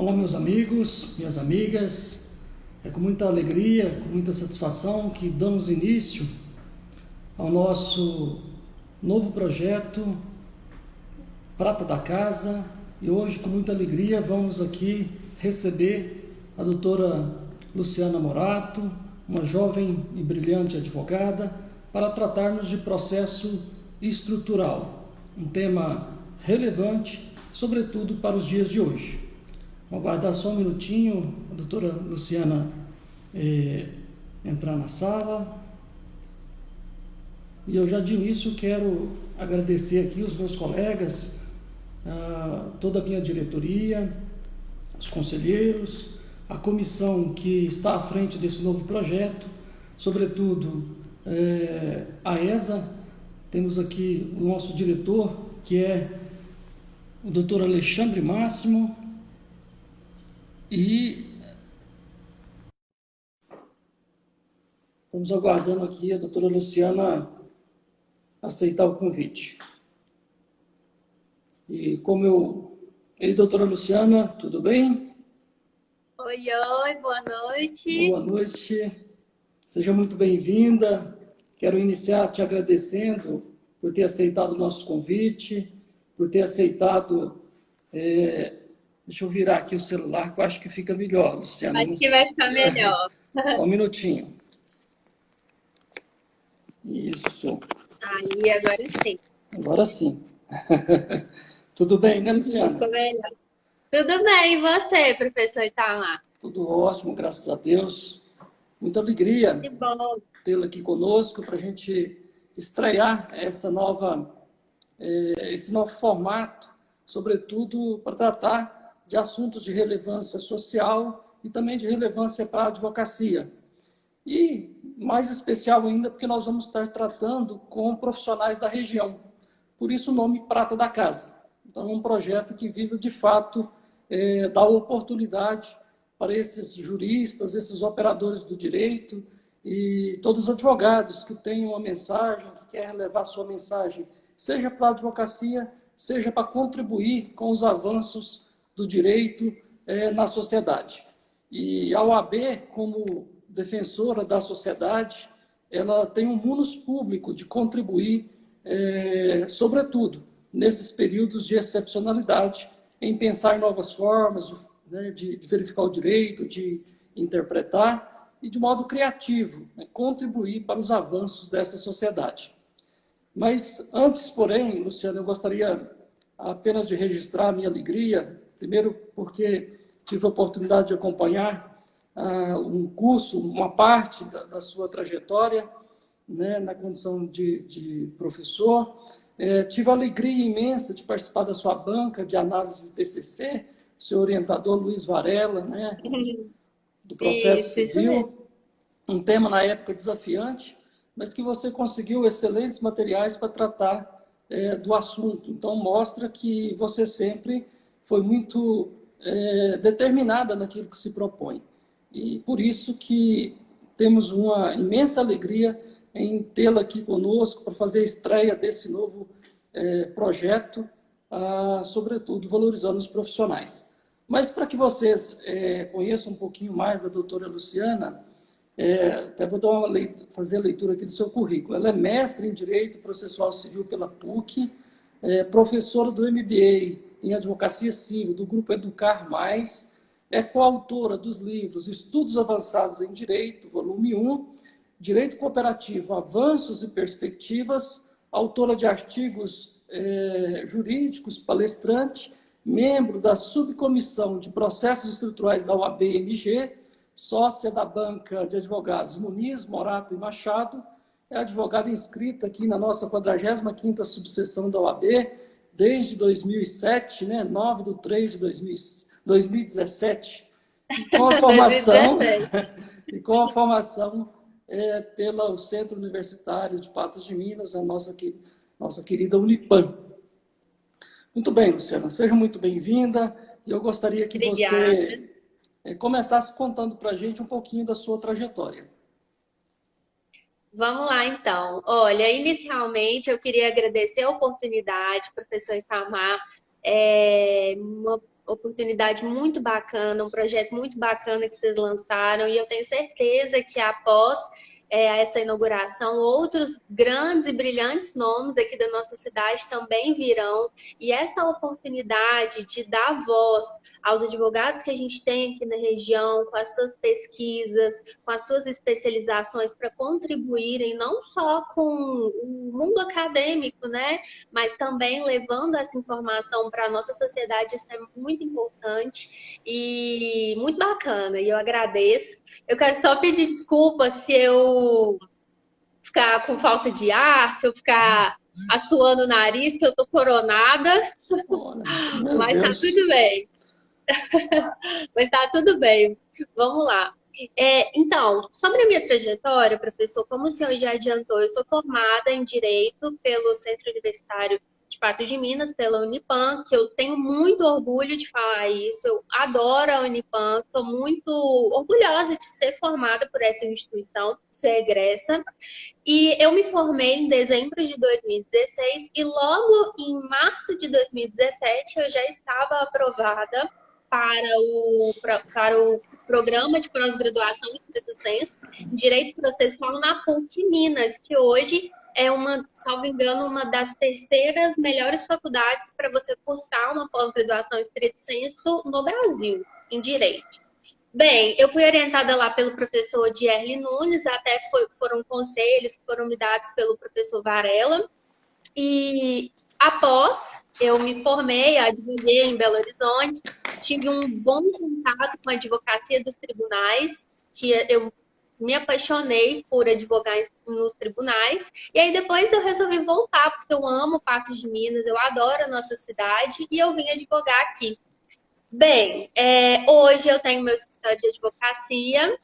Olá, meus amigos, minhas amigas. É com muita alegria, com muita satisfação que damos início ao nosso novo projeto Prata da Casa. E hoje, com muita alegria, vamos aqui receber a doutora Luciana Morato, uma jovem e brilhante advogada, para tratarmos de processo estrutural, um tema relevante, sobretudo para os dias de hoje. Vou aguardar só um minutinho, a doutora Luciana entrar na sala. E eu já de início quero agradecer aqui os meus colegas, toda a minha diretoria, os conselheiros, a comissão que está à frente desse novo projeto, sobretudo a ESA. Temos aqui o nosso diretor, que é o doutor Alexandre Máximo, e estamos aguardando aqui a doutora Luciana aceitar o convite. E Ei, doutora Luciana, tudo bem? Oi, oi, boa noite. Boa noite, seja muito bem-vinda. Quero iniciar te agradecendo por ter aceitado o nosso convite, por ter aceitado... Deixa eu virar aqui o celular, que eu acho que fica melhor, Luciana. Acho que vai ficar melhor. Só um minutinho. Isso. Aí, agora sim. Agora sim. Tudo bem, né, Luciana? Ficou melhor. Tudo bem, e você, professor Itamar? Tudo ótimo, graças a Deus. Muita alegria Que bom. tê-la aqui conosco para a gente estrear esse novo formato, sobretudo para tratar de assuntos de relevância social e também de relevância para a advocacia. E mais especial ainda porque nós vamos estar tratando com profissionais da região. Por isso o nome Prata da Casa. Então é um projeto que visa, de fato, dar oportunidade para esses juristas, esses operadores do direito e todos os advogados que têm uma mensagem, que querem levar sua mensagem, seja para a advocacia, seja para contribuir com os avanços do direito na sociedade. E a OAB, como defensora da sociedade, ela tem um munus público de contribuir, sobretudo, nesses períodos de excepcionalidade, em pensar em novas formas de verificar o direito, de interpretar e, de modo criativo, contribuir para os avanços dessa sociedade. Mas antes, porém, Luciano, eu gostaria apenas de registrar a minha alegria, primeiro porque tive a oportunidade de acompanhar um curso, uma parte da sua trajetória, né, na condição de professor. Tive a alegria imensa de participar da sua banca de análise de TCC, seu orientador Luiz Varela, né, do processo Isso civil, mesmo. um tema na época desafiante, mas que você conseguiu excelentes materiais para tratar do assunto. Então, mostra que você sempre foi muito determinada naquilo que se propõe. E por isso que temos uma imensa alegria em tê-la aqui conosco para fazer a estreia desse novo projeto, sobretudo valorizando os profissionais. Mas para que vocês conheçam um pouquinho mais da doutora Luciana, até vou fazer a leitura aqui do seu currículo. Ela é mestre em Direito Processual Civil pela PUC, professora do MBA em Advocacia Civil do Grupo Educar Mais, é coautora dos livros Estudos Avançados em Direito, volume 1, Direito Cooperativo, Avanços e Perspectivas, autora de artigos jurídicos, palestrante, membro da Subcomissão de Processos Estruturais da OAB-MG, sócia da banca de advogados Muniz, Morato e Machado, é advogada inscrita aqui na nossa 45ª subseção da OAB desde 2007, né, 9 de 3 de 2017, e com a formação, 2017. e com a formação pelo Centro Universitário de Patos de Minas, a nossa querida Unipam. Muito bem, Luciana, seja muito bem-vinda, e eu gostaria que Obrigada. você começasse contando para a gente um pouquinho da sua trajetória. Vamos lá, então. Olha, inicialmente eu queria agradecer a oportunidade, professor Itamar. oportunidade muito bacana, um projeto muito bacana que vocês lançaram, e eu tenho certeza que após essa inauguração, outros grandes e brilhantes nomes aqui da nossa cidade também virão, e essa oportunidade de dar voz aos advogados que a gente tem aqui na região, com as suas pesquisas, com as suas especializações, para contribuírem não só com o mundo acadêmico, né, mas também levando essa informação para a nossa sociedade. Isso é muito importante e muito bacana, e eu agradeço. Eu quero só pedir desculpa se eu ficar com falta de ar, se eu ficar assoando o nariz, que eu tô coronada, Olha, meu mas tá Deus. tudo bem. Mas tá tudo bem. Vamos lá. Então, sobre a minha trajetória, professor, como o senhor já adiantou, eu sou formada em Direito pelo Centro Universitário de Patos de Minas, pela Unipam, que eu tenho muito orgulho de falar isso. Eu adoro a Unipam, estou muito orgulhosa de ser formada por essa instituição, ser egressa. E eu me formei em dezembro de 2016 e logo em março de 2017 eu já estava aprovada para o programa de pós-graduação em Estrito Senso, Direito Processual na PUC Minas, que hoje é salvo engano, uma das terceiras melhores faculdades para você cursar uma pós-graduação em Estrito Senso no Brasil, em Direito. Bem, eu fui orientada lá pelo professor Dierli Nunes, até foram conselhos que foram me dados pelo professor Varela, e após eu me formei, advoguei em Belo Horizonte, tive um bom contato com a advocacia dos tribunais, que eu me apaixonei por advogar nos tribunais, e aí depois eu resolvi voltar, porque eu amo Patos de Minas, eu adoro a nossa cidade, e eu vim advogar aqui. Bem, hoje eu tenho meu escritório de advocacia.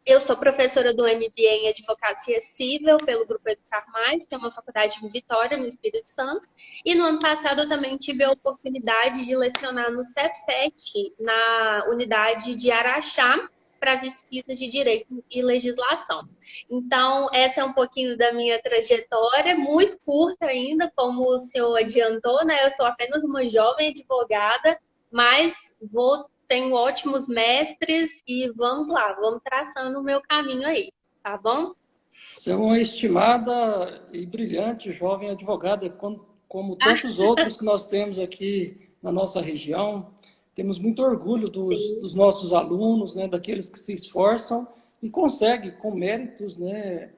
Eu sou professora do MBA em Advocacia Civil pelo Grupo Educar Mais, que é uma faculdade em Vitória, no Espírito Santo. E no ano passado eu também tive a oportunidade de lecionar no Cefet, na unidade de Araxá, para as disciplinas de Direito e Legislação. Então, essa é um pouquinho da minha trajetória, muito curta ainda, como o senhor adiantou, né? Eu sou apenas uma jovem advogada, mas tenho ótimos mestres e vamos lá, vamos traçando o meu caminho aí, tá bom? Você é uma estimada e brilhante jovem advogada, como tantos outros que nós temos aqui na nossa região. Temos muito orgulho dos nossos alunos, né, daqueles que se esforçam e conseguem, com méritos, né,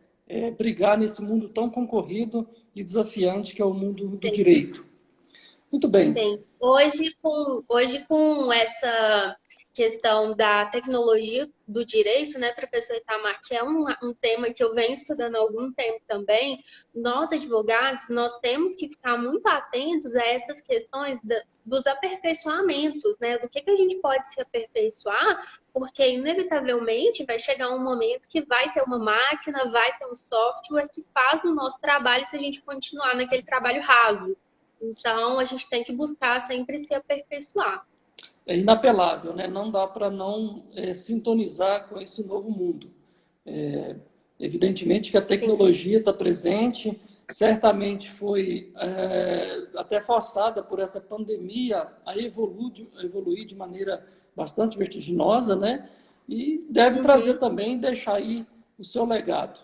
brigar nesse mundo tão concorrido e desafiante que é o mundo do direito. Muito bem. Sim. Hoje com essa questão da tecnologia do direito, né, professor Itamar, que é um tema que eu venho estudando há algum tempo também, nós advogados, nós temos que ficar muito atentos a essas questões dos aperfeiçoamentos, né, do que a gente pode se aperfeiçoar, porque inevitavelmente vai chegar um momento que vai ter uma máquina, vai ter um software que faz o nosso trabalho se a gente continuar naquele trabalho raso. Então, a gente tem que buscar sempre se aperfeiçoar. É inapelável, né? Não dá para não sintonizar com esse novo mundo. Evidentemente que a tecnologia está presente, certamente foi até forçada por essa pandemia a evoluir de maneira bastante vertiginosa, né? E deve trazer também, deixar aí o seu legado.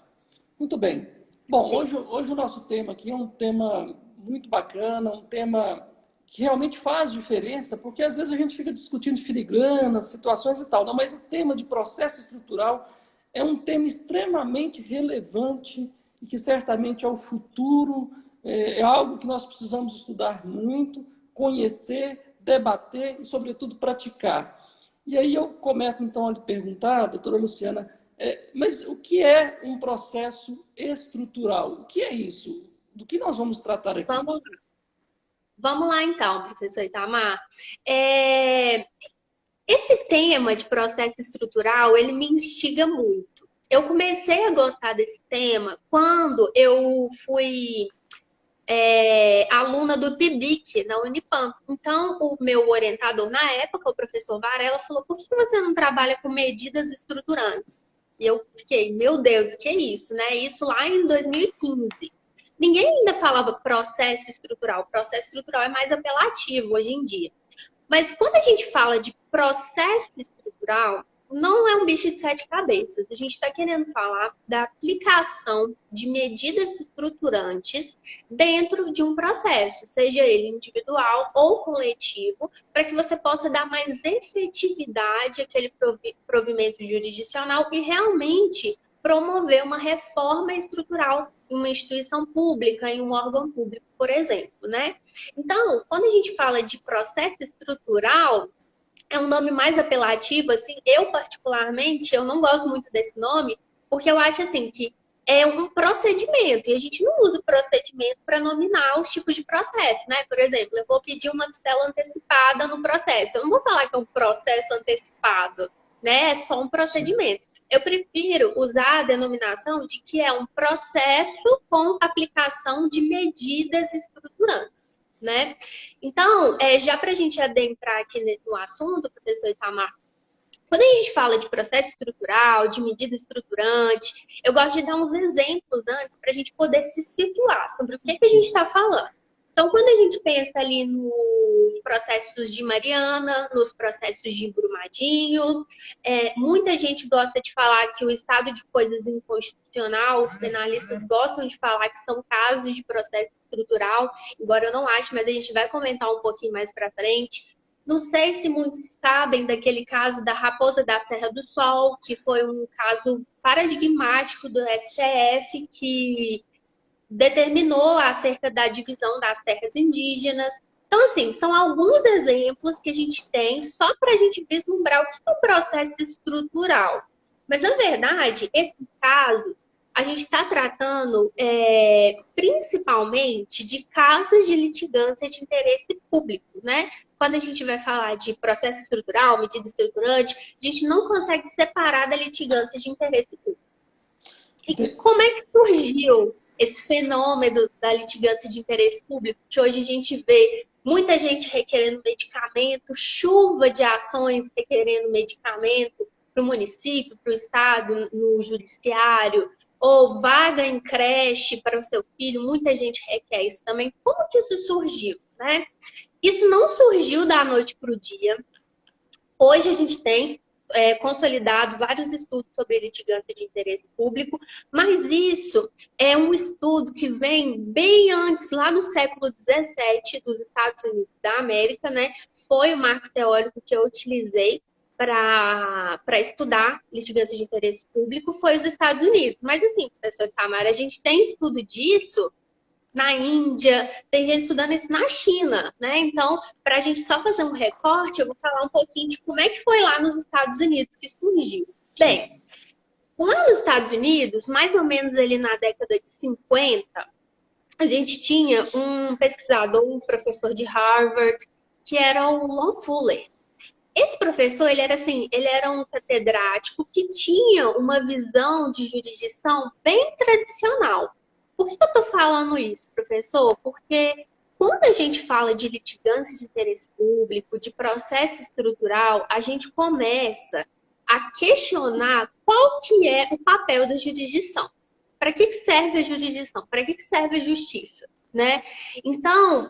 Muito bem. Bom, hoje o nosso tema aqui é um tema muito bacana, um tema que realmente faz diferença, porque às vezes a gente fica discutindo filigranas, situações e tal, não, mas o tema de processo estrutural é um tema extremamente relevante e que certamente é o futuro, é algo que nós precisamos estudar muito, conhecer, debater e, sobretudo, praticar. E aí eu começo, então, a lhe perguntar, doutora Luciana, mas o que é um processo estrutural? O que é isso? Do que nós vamos tratar aqui? Vamos lá então, professor Itamar. Esse tema de processo estrutural, ele me instiga muito. Eu comecei a gostar desse tema quando eu fui aluna do PIBIC na Unipam. Então, o meu orientador na época, o professor Varela, falou: por que você não trabalha com medidas estruturantes? E eu fiquei, meu Deus, que é isso, né? Isso lá em 2015. Ninguém ainda falava processo estrutural. O processo estrutural é mais apelativo hoje em dia. Mas quando a gente fala de processo estrutural, não é um bicho de sete cabeças. A gente está querendo falar da aplicação de medidas estruturantes dentro de um processo, seja ele individual ou coletivo, para que você possa dar mais efetividade àquele provimento jurisdicional e realmente promover uma reforma estrutural em uma instituição pública, em um órgão público, por exemplo, né? Então, quando a gente fala de processo estrutural, é um nome mais apelativo, assim, eu particularmente, eu não gosto muito desse nome, porque eu acho, assim, que é um procedimento, e a gente não usa o procedimento para nominar os tipos de processo, né? Por exemplo, eu vou pedir uma tutela antecipada no processo. Eu não vou falar que é um processo antecipado, né? É só um procedimento. Eu prefiro usar a denominação de que é um processo com aplicação de medidas estruturantes, né? Então, já para a gente adentrar aqui no assunto, professor Itamar, quando a gente fala de processo estrutural, de medida estruturante, eu gosto de dar uns exemplos antes para a gente poder se situar sobre o que a gente está falando. Então, quando a gente pensa ali nos processos de Mariana, nos processos de Brumadinho, muita gente gosta de falar que o estado de coisas inconstitucional, os penalistas gostam de falar que são casos de processo estrutural, embora eu não ache, mas a gente vai comentar um pouquinho mais para frente. Não sei se muitos sabem daquele caso da Raposa da Serra do Sol, que foi um caso paradigmático do STF, que determinou acerca da divisão das terras indígenas. Então, assim, são alguns exemplos que a gente tem só para a gente vislumbrar o que é o processo estrutural. Mas, na verdade, esses casos, a gente está tratando principalmente de casos de litigância de interesse público, né? Quando a gente vai falar de processo estrutural, medida estruturante, a gente não consegue separar da litigância de interesse público. E como é que surgiu esse fenômeno da litigância de interesse público, que hoje a gente vê muita gente requerendo medicamento, chuva de ações requerendo medicamento para o município, para o estado, no judiciário, ou vaga em creche para o seu filho, muita gente requer isso também. Como que isso surgiu, né? Isso não surgiu da noite para o dia. Hoje a gente tem consolidado vários estudos sobre litigância de interesse público, mas isso é um estudo que vem bem antes, lá no século XVII, dos Estados Unidos da América, né? Foi o marco teórico que eu utilizei para estudar litigância de interesse público, foi os Estados Unidos. Mas assim, professor Tamara, a gente tem estudo disso na Índia, tem gente estudando isso na China, né? Então, para a gente só fazer um recorte, eu vou falar um pouquinho de como é que foi lá nos Estados Unidos que surgiu. Bem, lá nos Estados Unidos, mais ou menos ali na década de 50, a gente tinha um pesquisador, um professor de Harvard, que era o Lon Fuller. Esse professor, ele era um catedrático que tinha uma visão de jurisdição bem tradicional. Por que eu estou falando isso, professor? Porque quando a gente fala de litigância de interesse público, de processo estrutural, a gente começa a questionar qual que é o papel da jurisdição. Para que serve a jurisdição? Para que serve a justiça? Né? Então,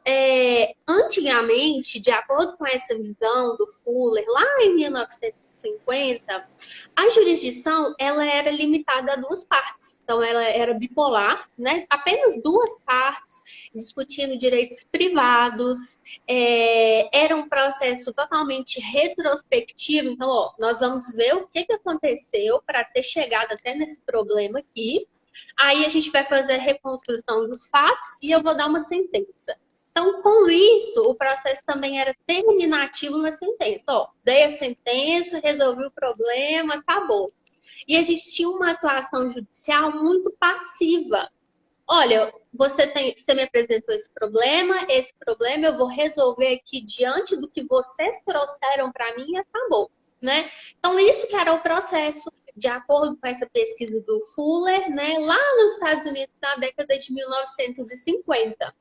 antigamente, de acordo com essa visão do Fuller, lá em 1950, a jurisdição ela era limitada a duas partes. Então, ela era bipolar, né? Apenas duas partes discutindo direitos privados. Era um processo totalmente retrospectivo. Então, nós vamos ver o que aconteceu para ter chegado até nesse problema aqui. Aí a gente vai fazer a reconstrução dos fatos e eu vou dar uma sentença. Então, com isso, o processo também era terminativo na sentença. Dei a sentença, resolvi o problema, acabou. E a gente tinha uma atuação judicial muito passiva. Olha, você me apresentou esse problema eu vou resolver aqui diante do que vocês trouxeram para mim e acabou, né? Então, isso que era o processo, de acordo com essa pesquisa do Fuller, né, lá nos Estados Unidos, na década de 1950.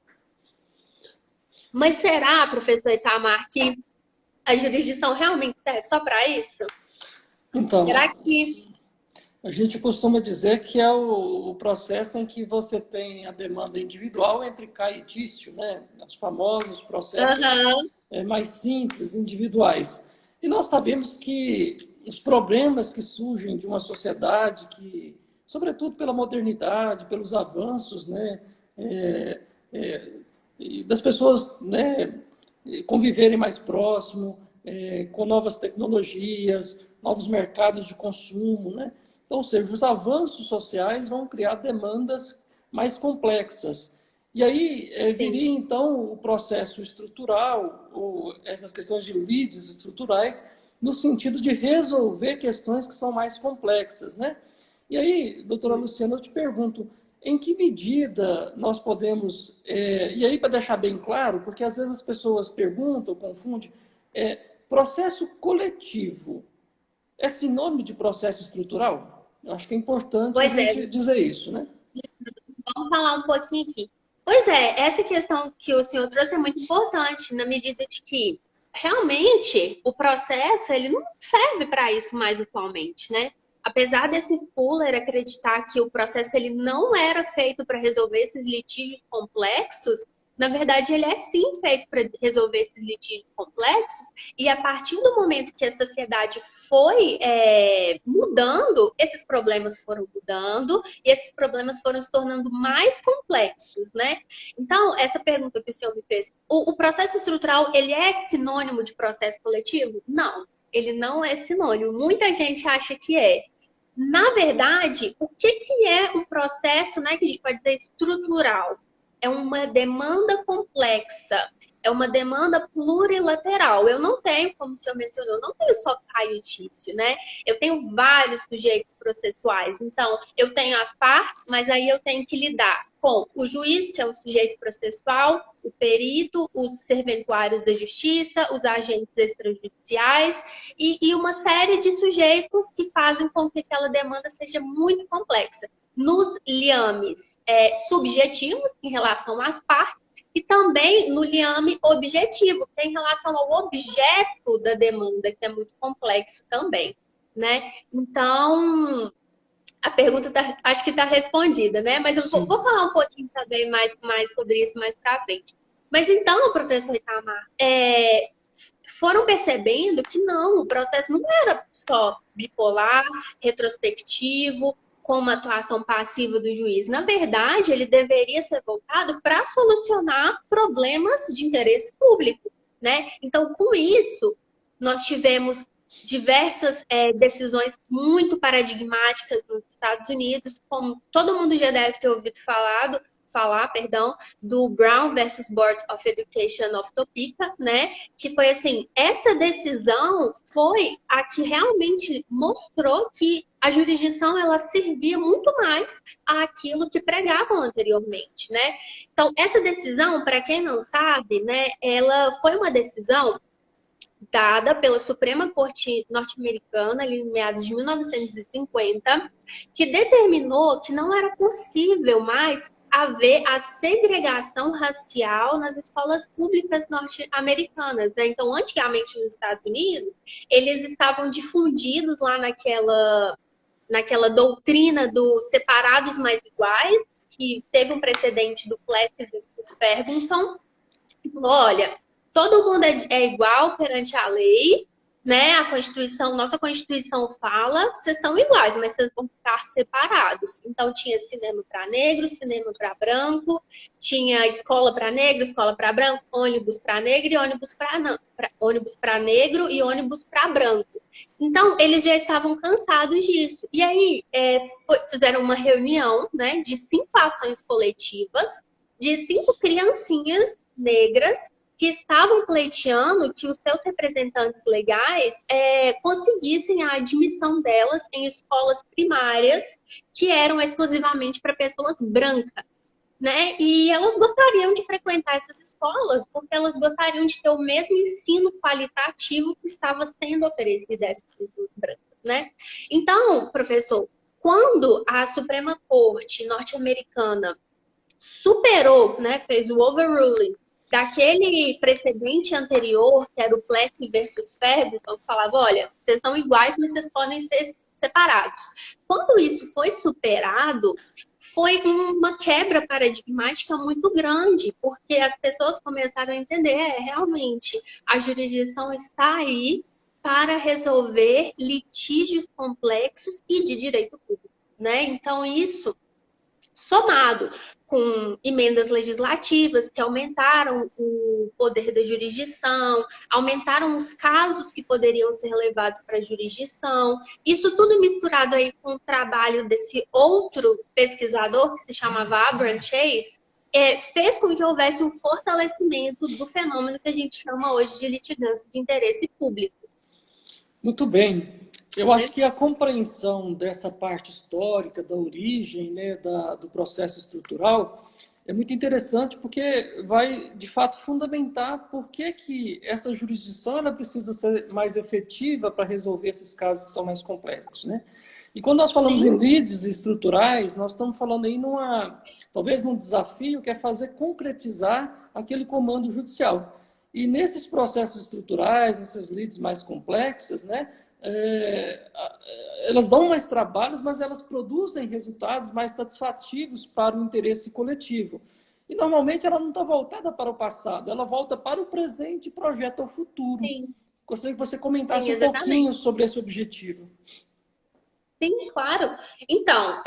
Mas será, professor Itamar, que a jurisdição realmente serve só para isso? Então, Será que... A gente costuma dizer que é o processo em que você tem a demanda individual entre Caio e Dício, né? Os famosos processos Aham. mais simples, individuais. E nós sabemos que os problemas que surgem de uma sociedade que, sobretudo pela modernidade, pelos avanços, né? E das pessoas, né, conviverem mais próximo, com novas tecnologias, novos mercados de consumo, né? Então, ou seja, os avanços sociais vão criar demandas mais complexas. E aí viria, então, o processo estrutural, ou essas questões de leads estruturais, no sentido de resolver questões que são mais complexas, né? E aí, doutora Luciana, eu te pergunto, em que medida nós podemos... e aí, para deixar bem claro, porque às vezes as pessoas perguntam, confundem, processo coletivo é sinônimo de processo estrutural? Eu acho que é importante a Pois é, gente dizer isso, né? vamos falar um pouquinho aqui. Pois é, essa questão que o senhor trouxe é muito importante, na medida de que realmente o processo ele não serve para isso mais atualmente, né? Apesar desse Fuller acreditar que o processo ele não era feito para resolver esses litígios complexos, na verdade ele é sim feito para resolver esses litígios complexos, e a partir do momento que a sociedade foi mudando, esses problemas foram mudando, e esses problemas foram se tornando mais complexos, né? Então, essa pergunta que o senhor me fez, o processo estrutural, ele é sinônimo de processo coletivo? Não, ele não é sinônimo. Muita gente acha que é. Na verdade, o que é um processo, né, que a gente pode dizer estrutural? É uma demanda complexa, é uma demanda plurilateral. Eu não tenho, como o senhor mencionou, eu não tenho só Caio e Tício, né? Eu tenho vários sujeitos processuais. Então, eu tenho as partes, mas aí eu tenho que lidar com o juiz, que é um sujeito processual, o perito, os serventuários da justiça, os agentes extrajudiciais e uma série de sujeitos que fazem com que aquela demanda seja muito complexa. Nos liames subjetivos, em relação às partes, e também no liame objetivo, que é em relação ao objeto da demanda, que é muito complexo também, né? Então, a pergunta acho que está respondida, né? Mas eu vou Sim. falar um pouquinho também mais sobre isso mais para frente. Mas então, professor Itamar, foram percebendo que não, o processo não era só bipolar, retrospectivo, com uma atuação passiva do juiz. Na verdade, ele deveria ser voltado para solucionar problemas de interesse público, né? Então, com isso, nós tivemos diversas decisões muito paradigmáticas nos Estados Unidos, como todo mundo já deve ter ouvido falar, do Brown versus Board of Education of Topeka, né? Que foi assim, essa decisão foi a que realmente mostrou que a jurisdição ela servia muito mais àquilo que pregavam anteriormente, né? Então, essa decisão, para quem não sabe, né, ela foi uma decisão dada pela Suprema Corte norte-americana, ali em meados de 1950, que determinou que não era possível mais haver a segregação racial nas escolas públicas norte-americanas, né? Então, antigamente nos Estados Unidos, eles estavam difundidos lá naquela doutrina dos separados mais iguais, que teve um precedente do Plessy versus Ferguson. Olha, todo mundo é igual perante a lei, né? A Constituição, nossa Constituição fala, vocês são iguais, mas vocês vão ficar separados. Então tinha cinema para negro, cinema para branco, tinha escola para negro, escola para branco, ônibus para negro e ônibus para negro e ônibus para branco. Então eles já estavam cansados disso. E aí fizeram uma reunião, né, de 5 ações coletivas de 5 criancinhas negras que estavam pleiteando que os seus representantes legais conseguissem a admissão delas em escolas primárias que eram exclusivamente para pessoas brancas, né? E elas gostariam de frequentar essas escolas porque elas gostariam de ter o mesmo ensino qualitativo que estava sendo oferecido a essas pessoas brancas, né? Então, professor, quando a Suprema Corte norte-americana superou, né, fez o overruling daquele precedente anterior, que era o Plessy versus Ferguson, que falava, olha, vocês são iguais, mas vocês podem ser separados. Quando isso foi superado, foi uma quebra paradigmática muito grande, porque as pessoas começaram a entender, realmente, a jurisdição está aí para resolver litígios complexos e de direito público, né? Então, isso somado com emendas legislativas que aumentaram o poder da jurisdição, aumentaram os casos que poderiam ser levados para a jurisdição. Isso tudo misturado aí com o trabalho desse outro pesquisador, que se chamava Abraham Chase, fez com que houvesse um fortalecimento do fenômeno que a gente chama hoje de litigância de interesse público. Muito bem. Eu acho que a compreensão dessa parte histórica, da origem, né, do processo estrutural, é muito interessante porque vai, de fato, fundamentar por que essa jurisdição ela precisa ser mais efetiva para resolver esses casos que são mais complexos, né? E quando nós falamos em lides estruturais, nós estamos falando aí talvez num desafio que é fazer concretizar aquele comando judicial. E nesses processos estruturais, nessas lides mais complexas, né, elas dão mais trabalhos, mas elas produzem resultados mais satisfativos para o interesse coletivo. E normalmente ela não está voltada para o passado, ela volta para o presente e projeta o futuro. Sim. Gostaria que você comentasse Sim, um pouquinho sobre esse objetivo. Sim, claro. Então,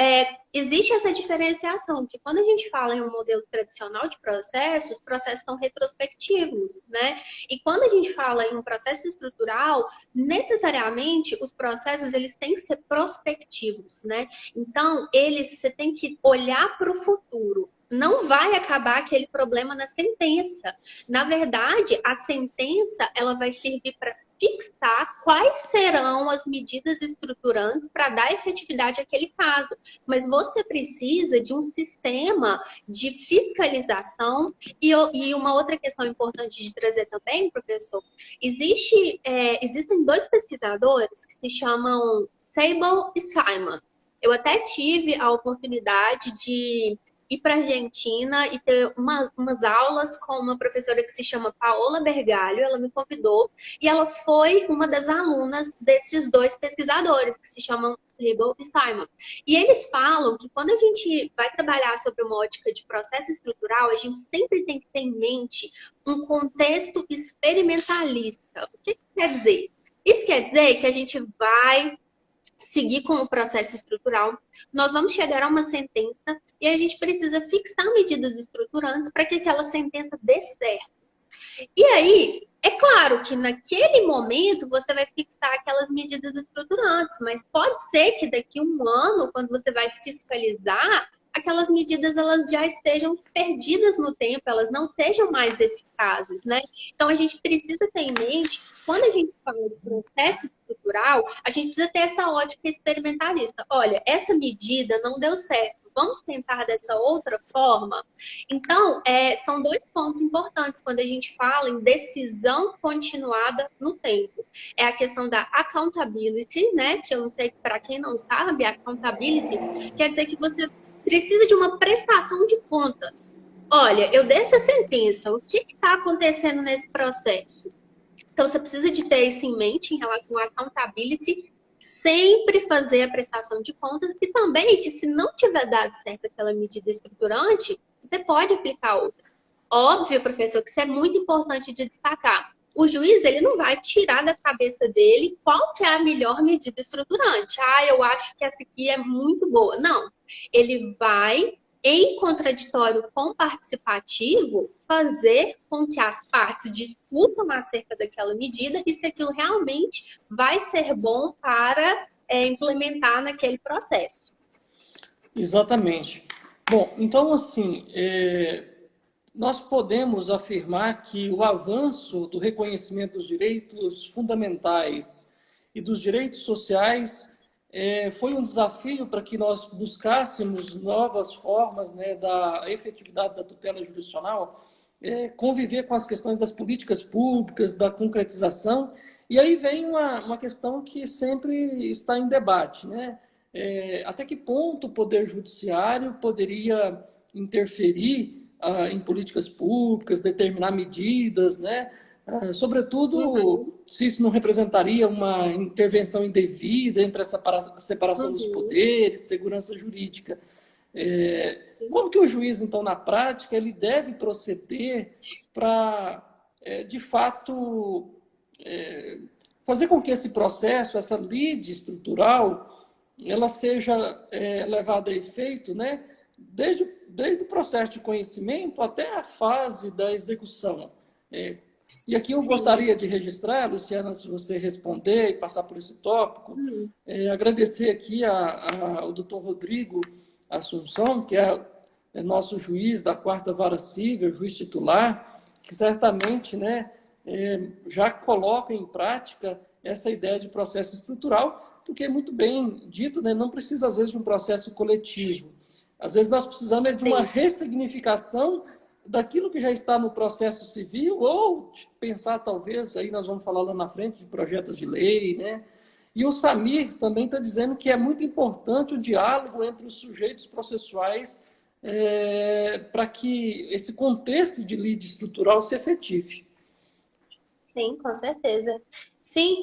existe essa diferenciação, que quando a gente fala em um modelo tradicional de processos, os processos são retrospectivos, né? E quando a gente fala em um processo estrutural, necessariamente os processos eles têm que ser prospectivos, né? Então, você tem que olhar para o futuro. Não vai acabar aquele problema na sentença. Na verdade, a sentença ela vai servir para fixar quais serão as medidas estruturantes para dar efetividade àquele caso. Mas você precisa de um sistema de fiscalização e uma outra questão importante de trazer também, professor, existem dois pesquisadores que se chamam Sable e Simon. Eu até tive a oportunidade de ir para a Argentina e ter umas aulas com uma professora que se chama Paola Bergalho. Ela me convidou e ela foi uma das alunas desses dois pesquisadores que se chamam Sable e Simon. E eles falam que quando a gente vai trabalhar sobre uma ótica de processo estrutural, a gente sempre tem que ter em mente um contexto experimentalista. O que quer dizer? Isso quer dizer que a gente vai seguir com o processo estrutural, nós vamos chegar a uma sentença e a gente precisa fixar medidas estruturantes para que aquela sentença dê certo. E aí, é claro que naquele momento você vai fixar aquelas medidas estruturantes, mas pode ser que daqui a um ano, quando você vai fiscalizar, aquelas medidas elas já estejam perdidas no tempo, elas não sejam mais eficazes, né? Então, a gente precisa ter em mente que quando a gente fala de processo estrutural, a gente precisa ter essa ótica experimentalista. Olha, essa medida não deu certo, vamos tentar dessa outra forma? Então, são dois pontos importantes quando a gente fala em decisão continuada no tempo. É a questão da accountability, né? Que eu não sei, para quem não sabe, accountability quer dizer que você precisa de uma prestação de contas. Olha, eu dei essa sentença, o que está acontecendo nesse processo? Então, você precisa de ter isso em mente em relação à accountability, sempre fazer a prestação de contas e também que se não tiver dado certo aquela medida estruturante, você pode aplicar outras. Óbvio, professor, que isso é muito importante de destacar. O juiz, ele não vai tirar da cabeça dele qual que é a melhor medida estruturante. Eu acho que essa aqui é muito boa. Não. Ele vai, em contraditório com participativo, fazer com que as partes discutam acerca daquela medida e se aquilo realmente vai ser bom para implementar naquele processo. Exatamente. Bom, então, assim, nós podemos afirmar que o avanço do reconhecimento dos direitos fundamentais e dos direitos sociais foi um desafio para que nós buscássemos novas formas, né, da efetividade da tutela jurisdicional, conviver com as questões das políticas públicas, da concretização. E aí vem uma questão que sempre está em debate, né? Até que ponto o Poder Judiciário poderia interferir em políticas públicas, determinar medidas, né? Sobretudo, se isso não representaria uma intervenção indevida entre a separação dos poderes, segurança jurídica. Como que o juiz, então, na prática, ele deve proceder para, de fato, fazer com que esse processo, essa lide estrutural, ela seja levada a efeito, né? Desde o processo de conhecimento até a fase da execução. E aqui eu gostaria de registrar, Luciana, se você responder e passar por esse tópico, agradecer aqui ao doutor Rodrigo Assunção, que é nosso juiz da 4ª Vara Civil, juiz titular, que certamente, né, já coloca em prática essa ideia de processo estrutural, porque é muito bem dito, né, não precisa, às vezes, de um processo coletivo. Às vezes nós precisamos de uma ressignificação daquilo que já está no processo civil, ou pensar, talvez, aí nós vamos falar lá na frente, de projetos de lei, né? E o Samir também está dizendo que é muito importante o diálogo entre os sujeitos processuais para que esse contexto de lide estrutural se efetive. Sim, com certeza. Sim,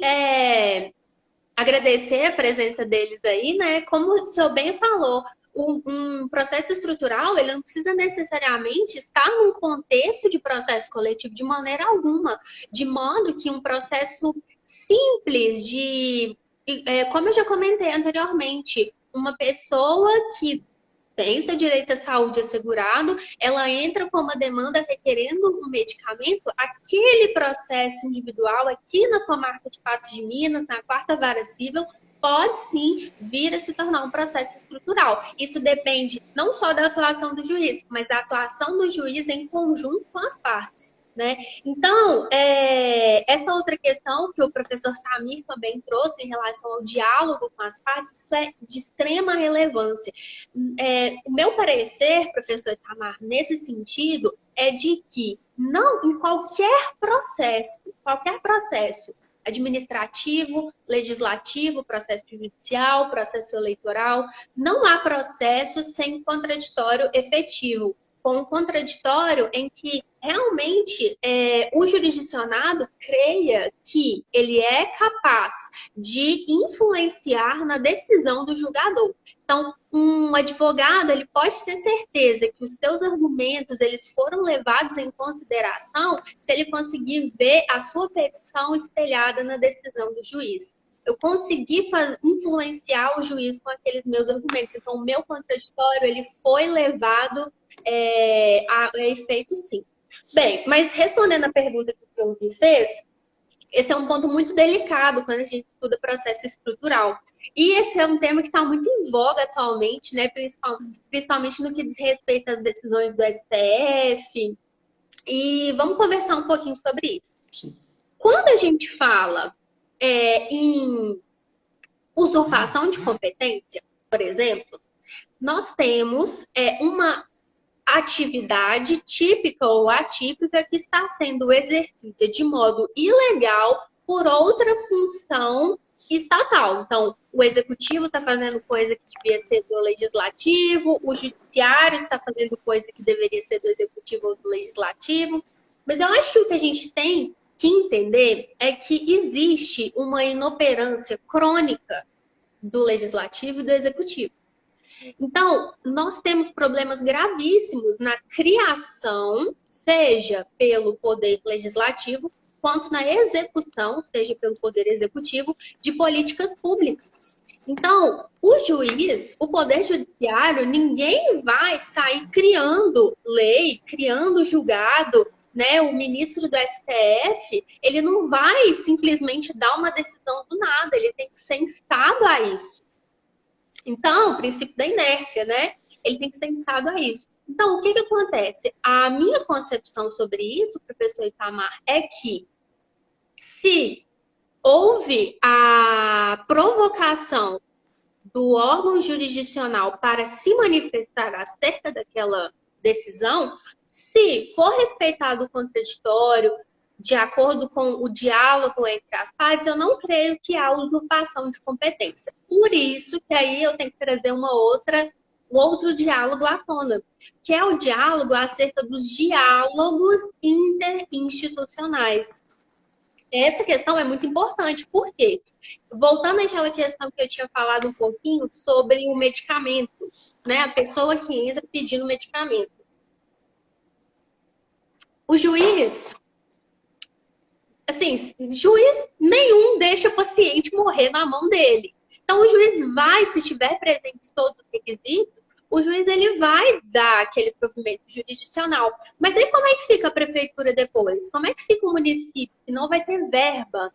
agradecer a presença deles aí, né? Como o senhor bem falou, um processo estrutural, ele não precisa necessariamente estar num contexto de processo coletivo de maneira alguma, de modo que um processo simples como eu já comentei anteriormente, uma pessoa que tem seu direito à saúde assegurado, ela entra com uma demanda requerendo um medicamento, aquele processo individual aqui na comarca de Patos de Minas, na 4ª Vara Civil, pode sim vir a se tornar um processo estrutural. Isso depende não só da atuação do juiz, mas da atuação do juiz em conjunto com as partes, né? Então, essa outra questão que o professor Samir também trouxe em relação ao diálogo com as partes, isso é de extrema relevância. O meu parecer, professor Itamar, nesse sentido, é de que não em qualquer processo administrativo, legislativo, processo judicial, processo eleitoral, não há processo sem contraditório efetivo, com um contraditório em que realmente o jurisdicionado creia que ele é capaz de influenciar na decisão do julgador. Então, um advogado, ele pode ter certeza que os seus argumentos, eles foram levados em consideração se ele conseguir ver a sua petição espelhada na decisão do juiz. Eu consegui influenciar o juiz com aqueles meus argumentos. Então, o meu contraditório, ele foi levado a efeito, sim. Bem, mas respondendo a pergunta que o senhor me fez, esse é um ponto muito delicado quando a gente estuda processo estrutural. E esse é um tema que está muito em voga atualmente, né? Principalmente no que diz respeito às decisões do STF. E vamos conversar um pouquinho sobre isso. Sim. Quando a gente fala em usurpação de competência, por exemplo, nós temos uma atividade típica ou atípica que está sendo exercida de modo ilegal por outra função estatal. Então, o executivo está fazendo coisa que devia ser do legislativo, o judiciário está fazendo coisa que deveria ser do executivo ou do legislativo. Mas eu acho que o que a gente tem que entender é que existe uma inoperância crônica do legislativo e do executivo. Então, nós temos problemas gravíssimos na criação, seja pelo poder legislativo, quanto na execução, seja pelo poder executivo, de políticas públicas. Então, o juiz, o poder judiciário, ninguém vai sair criando lei, criando julgado, né? O ministro do STF, ele não vai simplesmente dar uma decisão do nada, ele tem que ser instado a isso. Então, o princípio da inércia, né? Ele tem que ser instado a isso. Então, o que acontece? A minha concepção sobre isso, professor Itamar, é que se houve a provocação do órgão jurisdicional para se manifestar acerca daquela decisão, se for respeitado o contraditório, de acordo com o diálogo entre as partes, eu não creio que há usurpação de competência. Por isso que aí eu tenho que trazer uma outra o outro diálogo à tona, que é o diálogo acerca dos diálogos interinstitucionais. Essa questão é muito importante, porque, voltando àquela questão que eu tinha falado um pouquinho sobre o medicamento, né? A pessoa que entra pedindo medicamento. O juiz, assim, juiz nenhum deixa o paciente morrer na mão dele. Então, o juiz vai, se estiver presentes todos os requisitos, o juiz ele vai dar aquele provimento jurisdicional. Mas aí como é que fica a prefeitura depois? Como é que fica o município que não vai ter verba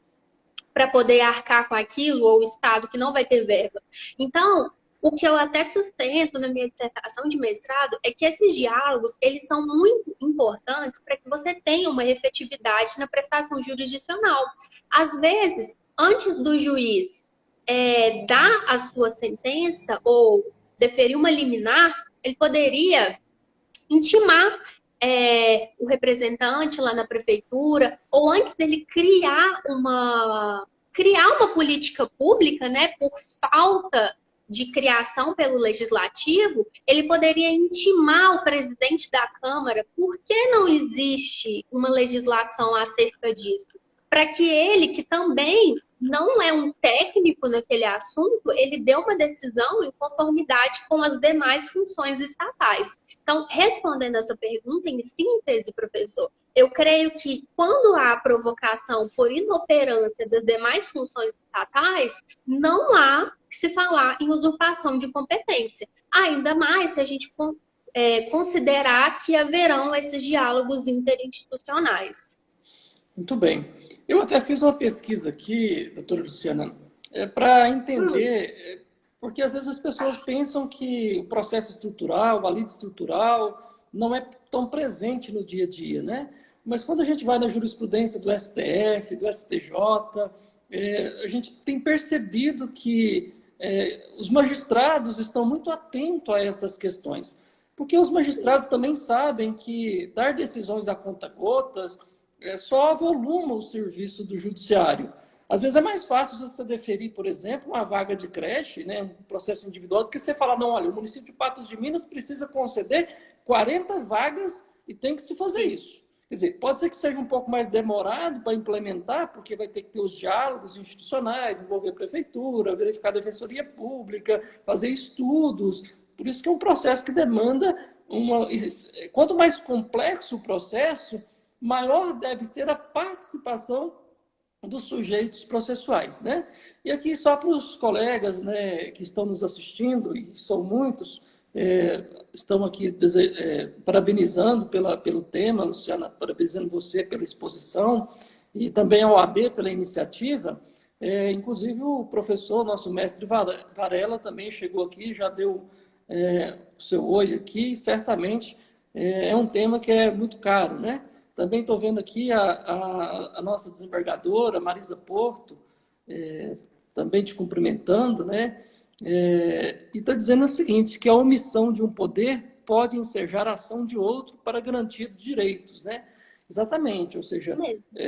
para poder arcar com aquilo, ou o estado que não vai ter verba? Então, o que eu até sustento na minha dissertação de mestrado é que esses diálogos, eles são muito importantes para que você tenha uma efetividade na prestação jurisdicional. Às vezes, antes do juiz dar a sua sentença ou deferir uma liminar, ele poderia intimar o representante lá na prefeitura, ou antes dele criar uma política pública, né, por falta de criação pelo legislativo, ele poderia intimar o presidente da Câmara por que não existe uma legislação acerca disso, para que ele, que também não é um técnico naquele assunto, ele dê uma decisão em conformidade com as demais funções estatais. Então, respondendo essa pergunta em síntese, professor, eu creio que quando há provocação por inoperância das demais funções estatais, não há que se falar em usurpação de competência. Ainda mais se a gente considerar que haverão esses diálogos interinstitucionais. Muito bem. Eu até fiz uma pesquisa aqui, doutora Luciana, para entender, porque às vezes as pessoas pensam que o processo estrutural, a lei estrutural, não é tão presente no dia a dia, né? Mas quando a gente vai na jurisprudência do STF, do STJ, a gente tem percebido que os magistrados estão muito atentos a essas questões, porque os magistrados também sabem que dar decisões a conta-gotas só avoluma o serviço do judiciário. Às vezes é mais fácil você deferir, por exemplo, uma vaga de creche, né, um processo individual, do que você falar, não, olha, o município de Patos de Minas precisa conceder 40 vagas e tem que se fazer isso. Quer dizer, pode ser que seja um pouco mais demorado para implementar, porque vai ter que ter os diálogos institucionais, envolver a prefeitura, verificar a defensoria pública, fazer estudos. Por isso que é um processo que demanda Quanto mais complexo o processo, maior deve ser a participação dos sujeitos processuais, né? E aqui só para os colegas, né, que estão nos assistindo, e são muitos, estão aqui parabenizando pelo tema, Luciana, parabenizando você pela exposição, e também a OAB pela iniciativa. Inclusive o professor, nosso mestre Varela, também chegou aqui, já deu o seu oi aqui, e certamente é um tema que é muito caro, né? Também estou vendo aqui a nossa desembargadora, Marisa Porto, também te cumprimentando, né? E está dizendo o seguinte, que a omissão de um poder pode ensejar a ação de outro para garantir direitos, né? Exatamente, ou seja,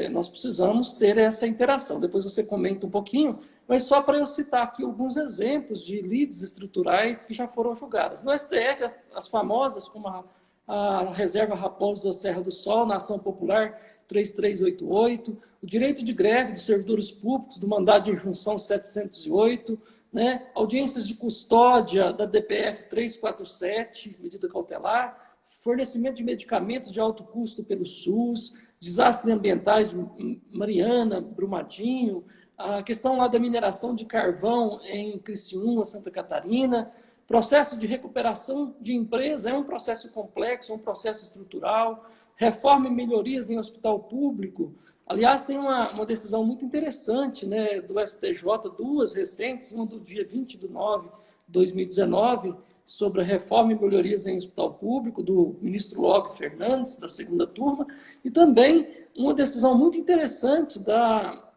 nós precisamos ter essa interação. Depois você comenta um pouquinho, mas só para eu citar aqui alguns exemplos de lides estruturais que já foram julgadas. No STF, as famosas, como a Reserva Raposo da Serra do Sol, na Ação Popular 3388, o direito de greve dos servidores públicos do mandado de injunção 708, né? Audiências de custódia da DPF 347, medida cautelar, fornecimento de medicamentos de alto custo pelo SUS, desastres ambientais de Mariana, Brumadinho, a questão lá da mineração de carvão em Criciúma, Santa Catarina. Processo de recuperação de empresa é um processo complexo, é um processo estrutural. Reforma e melhorias em hospital público. Aliás, tem uma decisão muito interessante, né, do STJ, duas recentes, uma do dia 20/9/2019, sobre a reforma e melhorias em hospital público, do ministro Log Fernandes, da segunda turma, e também uma decisão muito interessante da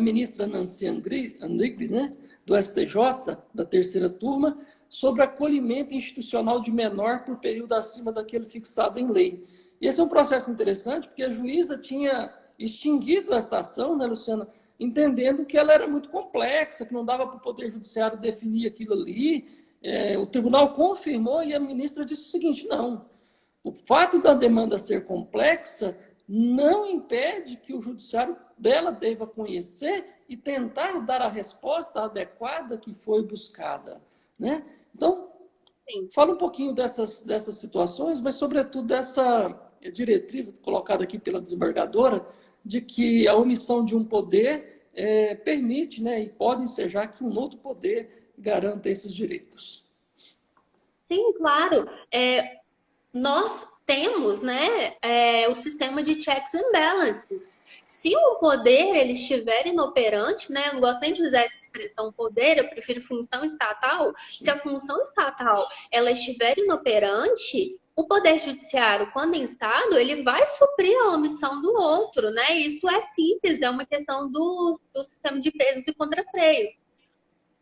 ministra Nancy Andrighi, né, do STJ, da terceira turma, sobre acolhimento institucional de menor por período acima daquele fixado em lei. E esse é um processo interessante, porque a juíza tinha extinguido esta ação, né, Luciana, entendendo que ela era muito complexa, que não dava para o Poder Judiciário definir aquilo ali, o tribunal confirmou e a ministra disse o seguinte: não, o fato da demanda ser complexa não impede que o judiciário dela deva conhecer e tentar dar a resposta adequada que foi buscada, né? Então, Sim. fala um pouquinho dessas situações, mas sobretudo dessa diretriz colocada aqui pela desembargadora, de que a omissão de um poder permite, né, e pode ensejar que um outro poder garanta esses direitos. Sim, claro. Nós temos, né, o sistema de checks and balances. Se o poder ele estiver inoperante, né, eu não gosto nem de usar essa expressão poder, eu prefiro função estatal. Se a função estatal ela estiver inoperante, o poder judiciário, quando instado, ele vai suprir a omissão do outro, né? Isso é simples, é uma questão do sistema de pesos e contrafreios.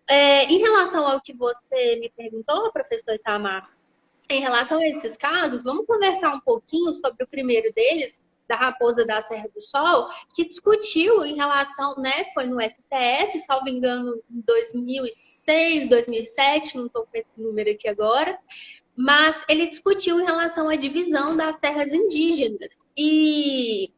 Em relação ao que você me perguntou, professor Itamar, em relação a esses casos, vamos conversar um pouquinho sobre o primeiro deles, da Raposa da Serra do Sol, que discutiu em relação, né, foi no STF, salvo engano, em 2006, 2007, não estou com esse número aqui agora, mas ele discutiu em relação à divisão das terras indígenas. E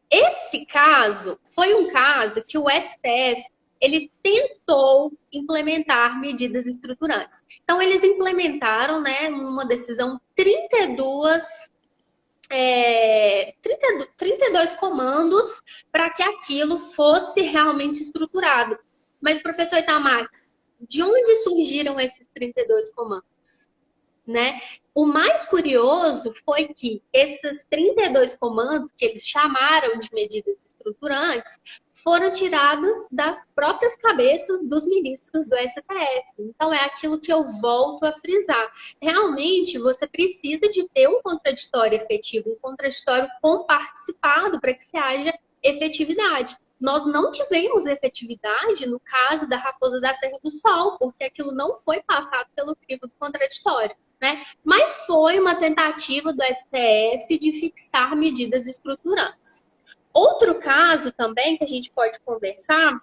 esse caso foi um caso que o STF ele tentou implementar medidas estruturantes. Então, eles implementaram, né, uma decisão, 32 comandos para que aquilo fosse realmente estruturado. Mas, professor Itamar, de onde surgiram esses 32 comandos? Né? O mais curioso foi que esses 32 comandos, que eles chamaram de medidas estruturantes, foram tirados das próprias cabeças dos ministros do STF. Então, é aquilo que eu volto a frisar. Realmente, você precisa de ter um contraditório efetivo, um contraditório comparticipado para que se haja efetividade. Nós não tivemos efetividade no caso da Raposa da Serra do Sol, porque aquilo não foi passado pelo crivo do contraditório. Né? Mas foi uma tentativa do STF de fixar medidas estruturantes. Outro caso também que a gente pode conversar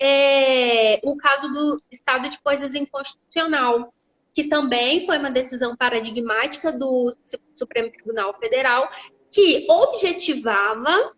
é o caso do estado de coisas inconstitucional, que também foi uma decisão paradigmática do Supremo Tribunal Federal, que objetivava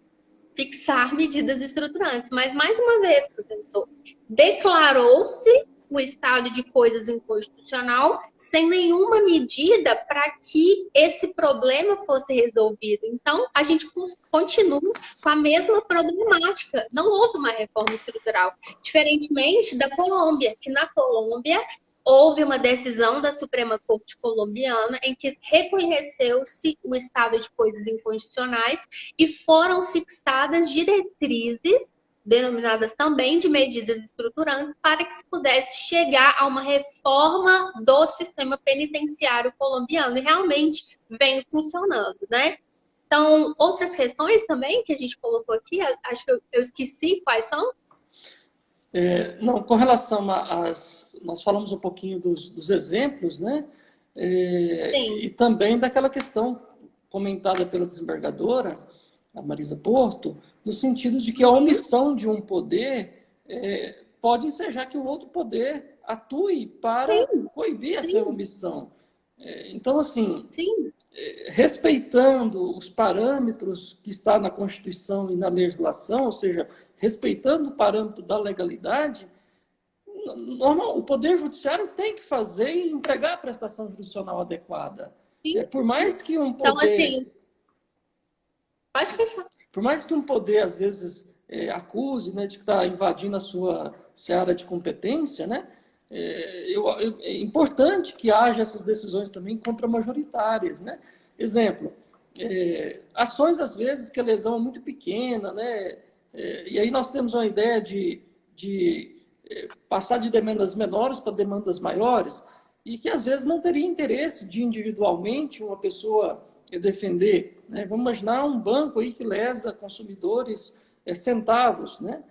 fixar medidas estruturantes. Mas, mais uma vez, professor, declarou-se o estado de coisas inconstitucional sem nenhuma medida para que esse problema fosse resolvido. Então, a gente continua com a mesma problemática. Não houve uma reforma estrutural. Diferentemente da Colômbia, que na Colômbia houve uma decisão da Suprema Corte colombiana em que reconheceu-se o estado de coisas inconstitucionais e foram fixadas diretrizes denominadas também de medidas estruturantes, para que se pudesse chegar a uma reforma do sistema penitenciário colombiano. E realmente vem funcionando, né? Então, outras questões também que a gente colocou aqui, acho que eu esqueci quais são. Não, com relação às... Nós falamos um pouquinho dos exemplos, né? E também daquela questão comentada pela desembargadora, a Marisa Porto, no sentido de que a omissão de um poder pode ensejar que o outro poder atue para coibir essa omissão. Então, assim, respeitando os parâmetros que está na Constituição e na legislação, ou seja, respeitando o parâmetro da legalidade, normal, o Poder Judiciário tem que fazer e entregar a prestação jurisdicional adequada. Por mais que um poder... Então, assim, pode fechar. Por mais que um poder, às vezes, acuse, né, de que está invadindo a sua seara de competência, né, é importante que haja essas decisões também contramajoritárias. Né? Exemplo, ações, às vezes, que a lesão é muito pequena, né, e aí nós temos uma ideia de passar de demandas menores para demandas maiores, e que, às vezes, não teria interesse de, individualmente, uma pessoa defender. Né? Vamos imaginar um banco aí que lesa consumidores centavos. Né?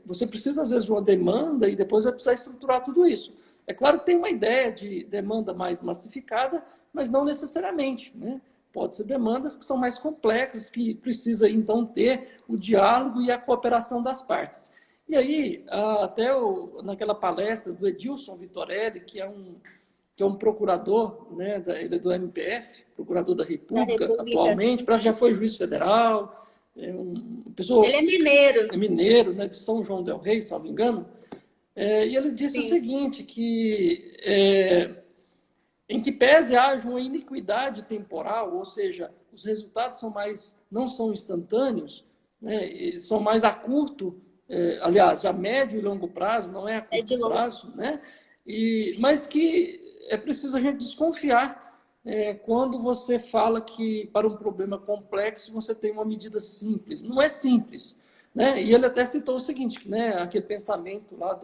Você precisa, às vezes, de uma demanda e depois vai precisar estruturar tudo isso. É claro que tem uma ideia de demanda mais massificada, mas não necessariamente. Né? Pode ser demandas que são mais complexas, que precisa, então, ter o diálogo e a cooperação das partes. E aí, até naquela palestra do Edilson Vitorelli, que é um procurador, né, ele é do MPF, procurador da Da República República. atualmente, parece que já foi juiz federal, é uma Ele pessoa, é mineiro. é mineiro, né, de São João del Rei, se não me engano, e ele disse o Sim. seguinte, que em que pese haja uma iniquidade temporal, ou seja, os resultados não são instantâneos, né, são mais a curto, aliás, a médio e longo prazo, não é a É de curto longo. prazo, né? Mas que é preciso a gente desconfiar quando você fala que para um problema complexo você tem uma medida simples. Não é simples, né? E ele até citou o seguinte, né, aquele pensamento lá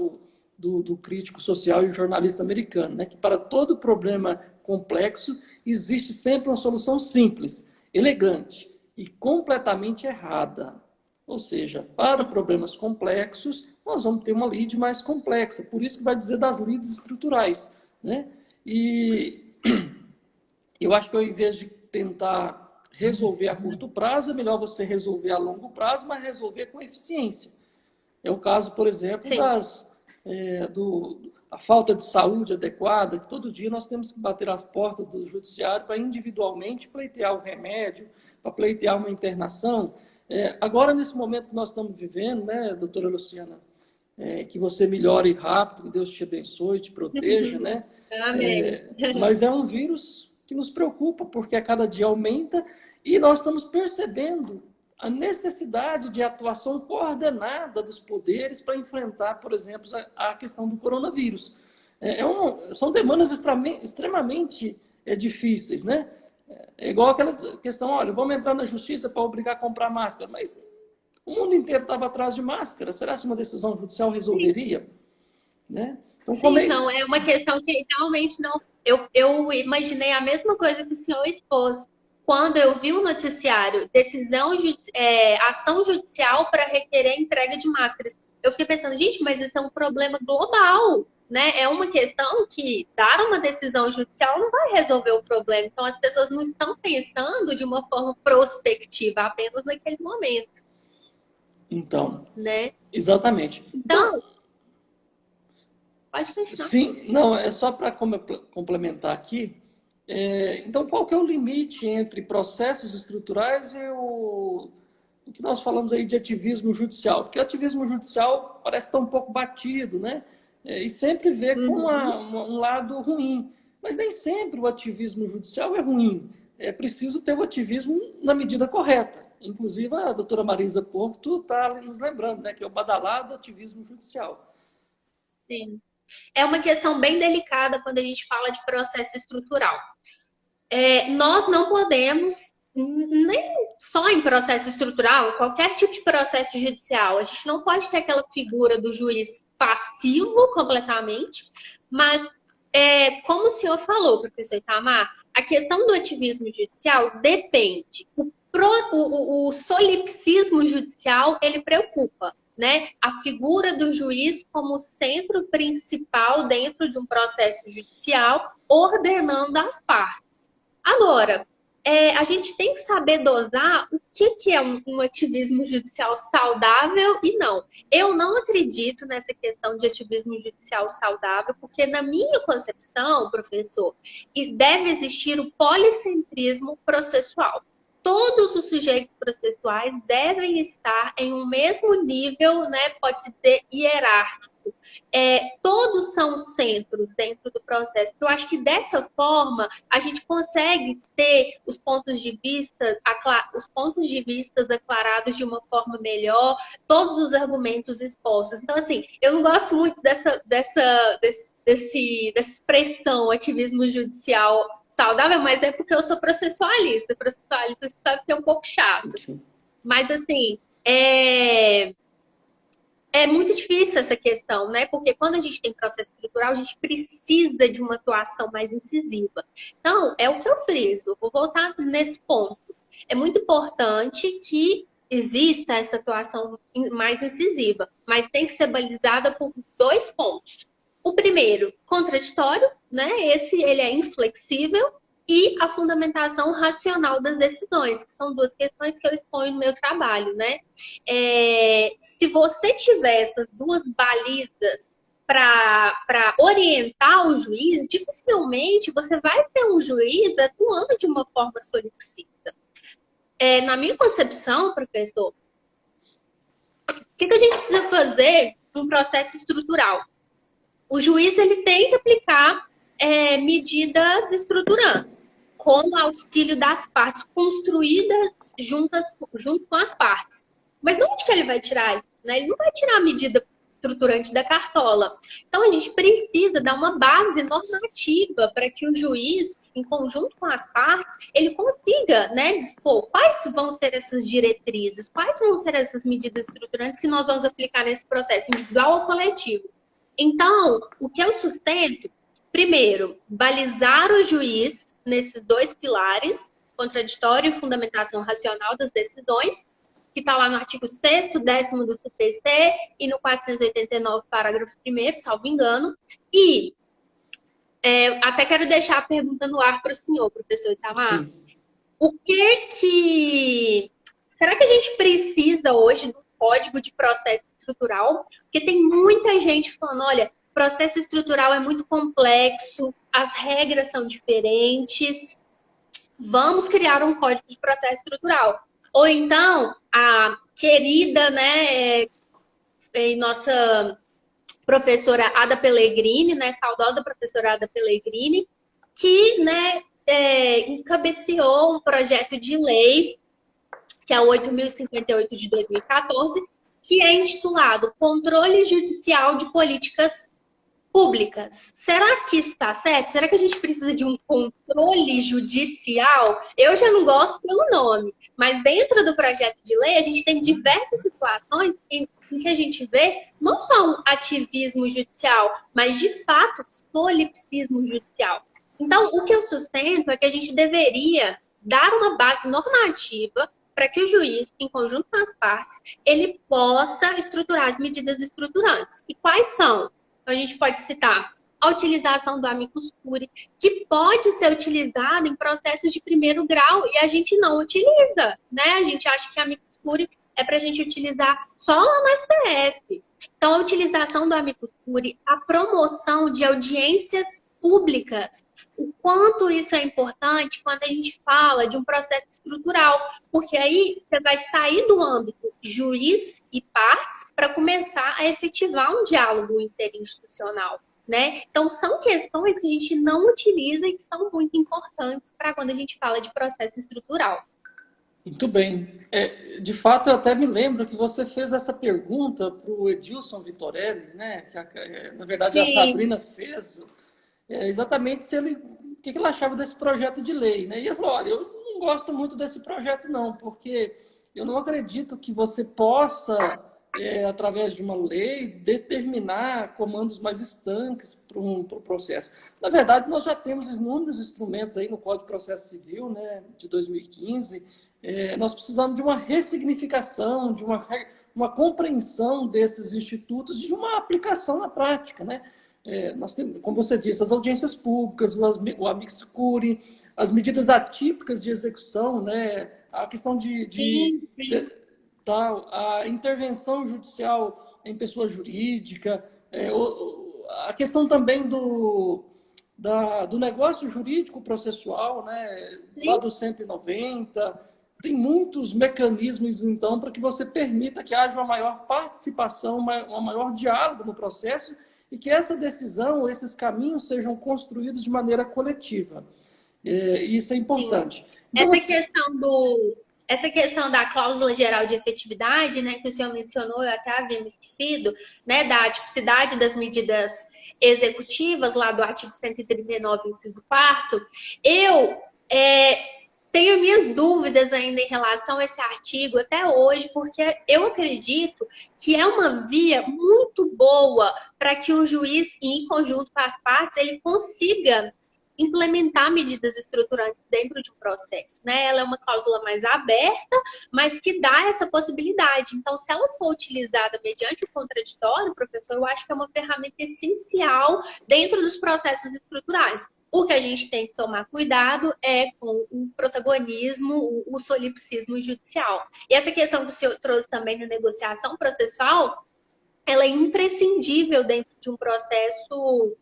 do crítico social e jornalista americano, né, que para todo problema complexo existe sempre uma solução simples, elegante e completamente errada. Ou seja, para problemas complexos, nós vamos ter uma lead mais complexa. Por isso que vai dizer das leads estruturais, né? E eu acho que ao invés de tentar resolver a curto prazo, é melhor você resolver a longo prazo, mas resolver com eficiência. É o caso, por exemplo, Sim. a falta de saúde adequada, que todo dia nós temos que bater as portas do judiciário para individualmente pleitear o remédio, para pleitear uma internação. Agora, nesse momento que nós estamos vivendo, né, doutora Luciana, que você melhore rápido, que Deus te abençoe, te proteja, né? Amém. Mas é um vírus que nos preocupa, porque a cada dia aumenta e nós estamos percebendo a necessidade de atuação coordenada dos poderes para enfrentar, por exemplo, a questão do coronavírus. São demandas extremamente difíceis, né? É igual aquela questão, olha, vamos entrar na justiça para obrigar a comprar máscara, mas o mundo inteiro estava atrás de máscara. Será que uma decisão judicial resolveria? Né? Então, Sim, não, é uma questão que realmente não. Eu imaginei a mesma coisa que o senhor expôs. Quando eu vi o noticiário, ação judicial para requerer a entrega de máscaras. Eu fiquei pensando, gente, mas isso é um problema global, né? É uma questão que dar uma decisão judicial não vai resolver o problema. Então, as pessoas não estão pensando de uma forma prospectiva, apenas naquele momento, então, né? exatamente. Então, pode continuar. Sim, não, é só para complementar aqui. Então, qual que é o limite entre processos estruturais e o que nós falamos aí de ativismo judicial? Porque ativismo judicial parece estar um pouco batido, né? E sempre vê com um lado ruim. Mas nem sempre o ativismo judicial é ruim. É preciso ter o ativismo na medida correta. Inclusive, a doutora Marisa Porto está nos lembrando, né, que é o badalado ativismo judicial. Sim. É uma questão bem delicada quando a gente fala de processo estrutural. Nós não podemos, nem só em processo estrutural, qualquer tipo de processo judicial, a gente não pode ter aquela figura do juiz passivo completamente, mas, como o senhor falou, professor Itamar, a questão do ativismo judicial depende. O solipsismo judicial, ele preocupa, né? A figura do juiz como centro principal dentro de um processo judicial, ordenando as partes. Agora, a gente tem que saber dosar o que é um ativismo judicial saudável e não. Eu não acredito nessa questão de ativismo judicial saudável, porque na minha concepção, professor, deve existir o policentrismo processual. Todos os sujeitos processuais devem estar em um mesmo nível, né, pode-se dizer, hierárquico. Todos são centros dentro do processo. Eu acho que dessa forma a gente consegue ter os pontos de vista aclarados de uma forma melhor, todos os argumentos expostos. Então, assim, eu não gosto muito dessa expressão ativismo judicial saudável, mas é porque eu sou processualista. Processualista sabe que é um pouco chato. Sim. Mas, assim, é muito difícil essa questão, né? Porque quando a gente tem processo estrutural, a gente precisa de uma atuação mais incisiva. Então, é o que eu friso. Eu vou voltar nesse ponto. É muito importante que exista essa atuação mais incisiva, mas tem que ser balizada por 2 pontos. O primeiro, contraditório, né? Ele é inflexível. e a fundamentação racional das decisões, que são duas questões que eu exponho no meu trabalho, né? Se você tiver essas duas balizas para orientar o juiz, dificilmente você vai ter um juiz atuando de uma forma solipsista. Na minha concepção, professor, o que a gente precisa fazer num processo estrutural? O juiz ele tem que aplicar medidas estruturantes, com o auxílio das partes, construídas junto com as partes. Mas não onde que ele vai tirar isso, né? Ele não vai tirar a medida estruturante da cartola. Então, a gente precisa dar uma base normativa para que o juiz, em conjunto com as partes, ele consiga, né, dispor quais vão ser essas diretrizes, quais vão ser essas medidas estruturantes que nós vamos aplicar nesse processo individual ou coletivo. Então, o que eu sustento, primeiro, balizar o juiz nesses dois pilares, contraditório e fundamentação racional das decisões, que está lá no artigo 6º, 10º do CPC e no 489, parágrafo 1º, salvo engano. E até quero deixar a pergunta no ar para o senhor, professor Itamar. O que... Será que a gente precisa hoje do código de processo estrutural? Porque tem muita gente falando, olha, processo estrutural é muito complexo, as regras são diferentes, vamos criar um código de processo estrutural. Ou então, a querida, né, nossa professora Ada Pellegrini, né, saudosa professora Ada Pellegrini, que, né, encabeceou um projeto de lei, que é o 8.058 de 2014, que é intitulado Controle Judicial de Políticas Públicas. Será que isso está certo? Será que a gente precisa de um controle judicial? Eu já não gosto pelo nome, mas dentro do projeto de lei a gente tem diversas situações em que a gente vê não só um ativismo judicial, mas de fato solipsismo judicial. Então, o que eu sustento é que a gente deveria dar uma base normativa para que o juiz, em conjunto com as partes, ele possa estruturar as medidas estruturantes. E quais são? Então, a gente pode citar a utilização do amicus curiae, que pode ser utilizado em processos de primeiro grau e a gente não utiliza, né? A gente acha que amicus curiae é para a gente utilizar só lá no STF. Então, a utilização do amicus curiae, a promoção de audiências públicas, o quanto isso é importante quando a gente fala de um processo estrutural, porque aí você vai sair do âmbito juiz e partes para começar a efetivar um diálogo interinstitucional, né? Então, são questões que a gente não utiliza e que são muito importantes para quando a gente fala de processo estrutural. Muito bem. De fato, eu até me lembro que você fez essa pergunta para o Edilson Vitorelli, né? Que, na verdade, Sim. A Sabrina fez... exatamente o que ele achava desse projeto de lei, né? E ele falou, olha, eu não gosto muito desse projeto não, porque eu não acredito que você possa, através de uma lei, determinar comandos mais estanques para um processo. Na verdade, nós já temos inúmeros instrumentos aí no Código de Processo Civil, né, de 2015. Nós precisamos de uma ressignificação, de uma compreensão desses institutos e de uma aplicação na prática, né? Nós temos, como você disse, as audiências públicas, o amicus curiae, as medidas atípicas de execução, né? A questão a intervenção judicial em pessoa jurídica, a questão também do negócio jurídico processual, né? Lá do 190, tem muitos mecanismos, então, para que você permita que haja uma maior participação, um maior diálogo no processo, e que essa decisão, esses caminhos sejam construídos de maneira coletiva. Isso é importante. Então, essa questão da cláusula geral de efetividade, né, que o senhor mencionou, eu até havia me esquecido, né, da tipicidade das medidas executivas, lá do artigo 139, inciso 4º, eu tenho minhas dúvidas ainda em relação a esse artigo até hoje, porque eu acredito que é uma via muito boa para que o juiz, em conjunto com as partes, ele consiga implementar medidas estruturantes dentro de um processo, né? Ela é uma cláusula mais aberta, mas que dá essa possibilidade. Então, se ela for utilizada mediante o contraditório, professor, eu acho que é uma ferramenta essencial dentro dos processos estruturais. O que a gente tem que tomar cuidado é com o protagonismo, o solipsismo judicial. E essa questão que o senhor trouxe também da negociação processual, ela é imprescindível dentro de um processo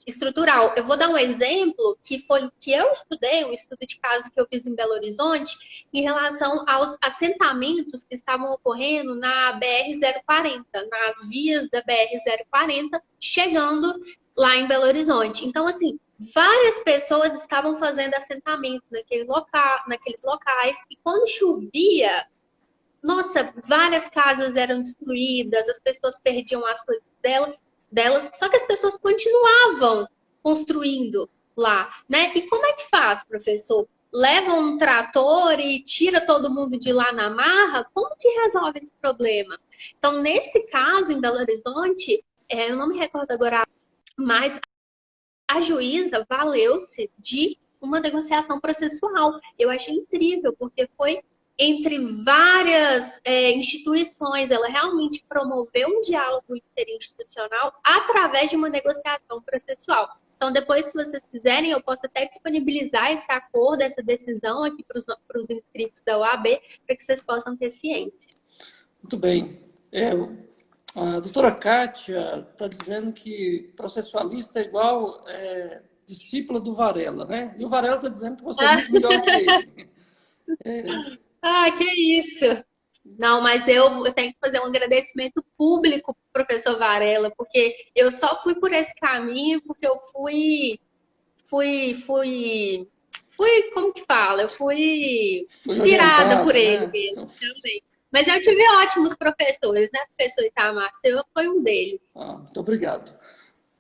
estrutural. Eu vou dar um exemplo que foi o que eu estudei, um estudo de caso que eu fiz em Belo Horizonte, em relação aos assentamentos que estavam ocorrendo na BR-040, nas vias da BR-040, chegando lá em Belo Horizonte. Então, assim, várias pessoas estavam fazendo assentamento naqueles locais, e quando chovia, nossa, várias casas eram destruídas, as pessoas perdiam as coisas delas, só que as pessoas continuavam construindo lá, né? E como é que faz, professor? Leva um trator e tira todo mundo de lá na marra? Como que resolve esse problema? Então, nesse caso, em Belo Horizonte, eu não me recordo agora, mas a juíza valeu-se de uma negociação processual. Eu achei incrível, porque foi entre várias instituições, ela realmente promoveu um diálogo interinstitucional através de uma negociação processual. Então, depois, se vocês quiserem, eu posso até disponibilizar esse acordo, essa decisão aqui para os inscritos da OAB, para que vocês possam ter ciência. Muito bem. A doutora Kátia está dizendo que processualista é igual discípula do Varela, né? E o Varela está dizendo que você é muito melhor que ele. Que isso! Não, mas eu tenho que fazer um agradecimento público para o professor Varela, porque eu só fui por esse caminho porque eu fui, como que fala? Eu fui virada por ele né? mesmo, realmente. Mas eu tive ótimos professores, né, professor Itamar? Você foi um deles. Muito obrigado.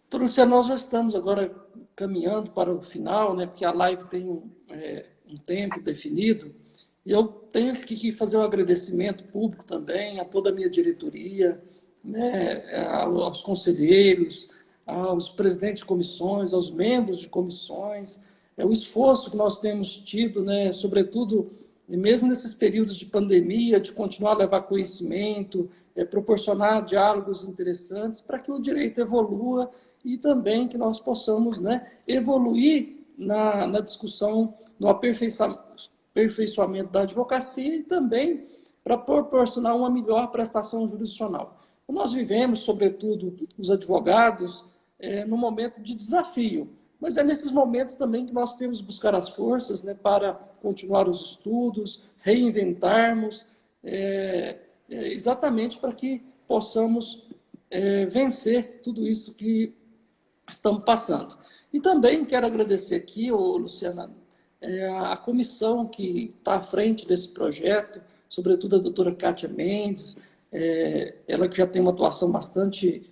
Doutor Luciano, nós já estamos agora caminhando para o final, né? Porque a live tem um tempo definido. E eu tenho que fazer um agradecimento público também a toda a minha diretoria, né, aos conselheiros, aos presidentes de comissões, aos membros de comissões, o esforço que nós temos tido, né, sobretudo, mesmo nesses períodos de pandemia, de continuar a levar conhecimento, proporcionar diálogos interessantes para que o direito evolua e também que nós possamos, né, evoluir na discussão, no aperfeiçoamento da advocacia e também para proporcionar uma melhor prestação jurisdicional. Nós vivemos, sobretudo, os advogados, num momento de desafio, mas é nesses momentos também que nós temos que buscar as forças, né, para continuar os estudos, reinventarmos, exatamente para que possamos vencer tudo isso que estamos passando. E também quero agradecer aqui, Luciana, a comissão que está à frente desse projeto, sobretudo a doutora Kátia Mendes, ela que já tem uma atuação bastante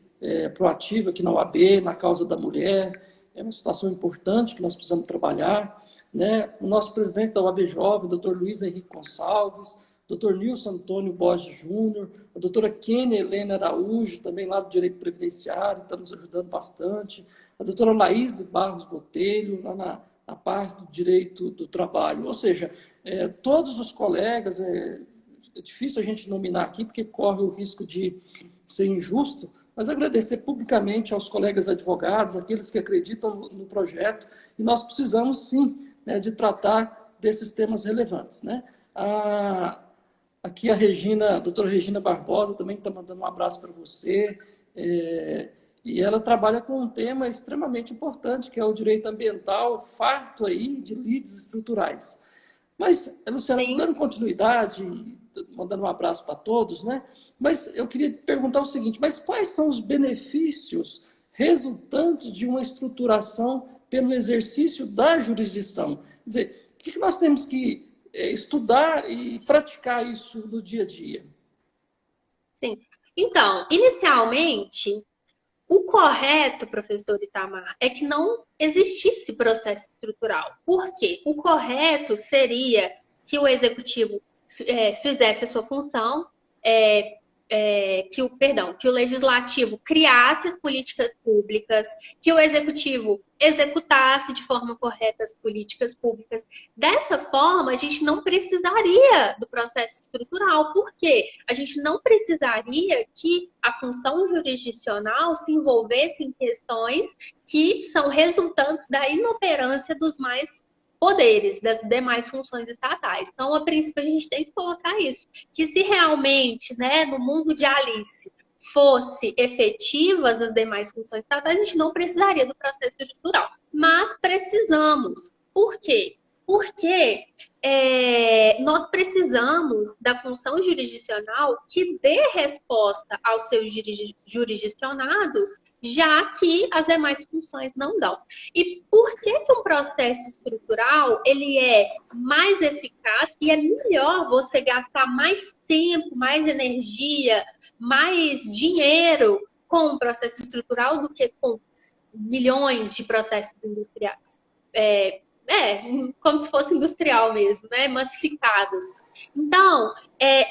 proativa aqui na OAB, na causa da mulher, é uma situação importante que nós precisamos trabalhar, né? O nosso presidente da OAB Jovem, doutor Luiz Henrique Gonçalves, doutor Nilson Antônio Borges Júnior, a doutora Kênia Helena Araújo, também lá do Direito Previdenciário, está nos ajudando bastante, a doutora Laís Barros Botelho, lá na parte do direito do trabalho. Ou seja, todos os colegas, é difícil a gente nominar aqui, porque corre o risco de ser injusto, mas agradecer publicamente aos colegas advogados, aqueles que acreditam no projeto, e nós precisamos, sim, né, de tratar desses temas relevantes, né? Aqui a doutora Regina Barbosa também está mandando um abraço para você, e ela trabalha com um tema extremamente importante, que é o direito ambiental, farto aí de lides estruturais. Mas, Luciana, dando continuidade, mandando um abraço para todos, né? Mas eu queria perguntar o seguinte, mas quais são os benefícios resultantes de uma estruturação pelo exercício da jurisdição? Quer dizer, o que nós temos que estudar e praticar isso no dia a dia? Sim. Então, inicialmente, o correto, professor Itamar, é que não existisse processo estrutural. Por quê? O correto seria que o executivo fizesse a sua função, que o legislativo criasse as políticas públicas, que o executivo executasse de forma correta as políticas públicas. Dessa forma, a gente não precisaria do processo estrutural, porque a gente não precisaria que a função jurisdicional se envolvesse em questões que são resultantes da inoperância dos mais poderes, das demais funções estatais. Então, a princípio, a gente tem que colocar isso, que se realmente, né, no mundo de Alice, fosse efetivas as demais funções estatais, a gente não precisaria do processo estrutural. Mas precisamos. Por quê? Porque nós precisamos da função jurisdicional que dê resposta aos seus jurisdicionados, já que as demais funções não dão. E por que um processo estrutural ele é mais eficaz e é melhor você gastar mais tempo, mais energia, mais dinheiro com um processo estrutural do que com milhões de processos industriais? Como se fosse industrial mesmo, né? Massificados. Então,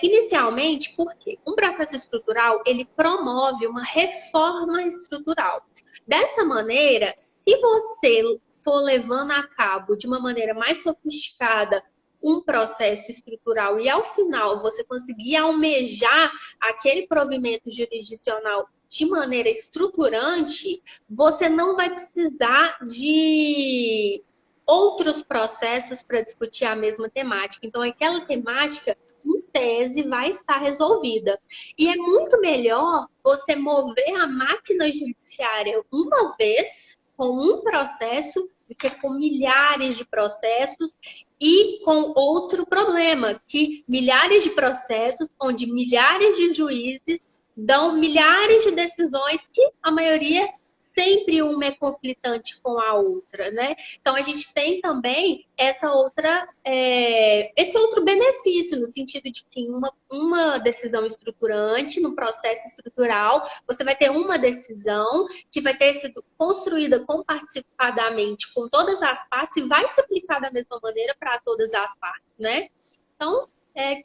inicialmente, por quê? Um processo estrutural, ele promove uma reforma estrutural. Dessa maneira, se você for levando a cabo de uma maneira mais sofisticada um processo estrutural e, ao final, você conseguir almejar aquele provimento jurisdicional de maneira estruturante, você não vai precisar de outros processos para discutir a mesma temática. Então, aquela temática, em tese, vai estar resolvida. E é muito melhor você mover a máquina judiciária uma vez, com um processo, do que com milhares de processos e com outro problema, que milhares de processos, onde milhares de juízes dão milhares de decisões que a maioria sempre uma é conflitante com a outra, né? Então a gente tem também esse outro benefício, no sentido de que uma decisão estruturante, no processo estrutural, você vai ter uma decisão que vai ter sido construída comparticipadamente com todas as partes e vai se aplicar da mesma maneira para todas as partes, né? Então,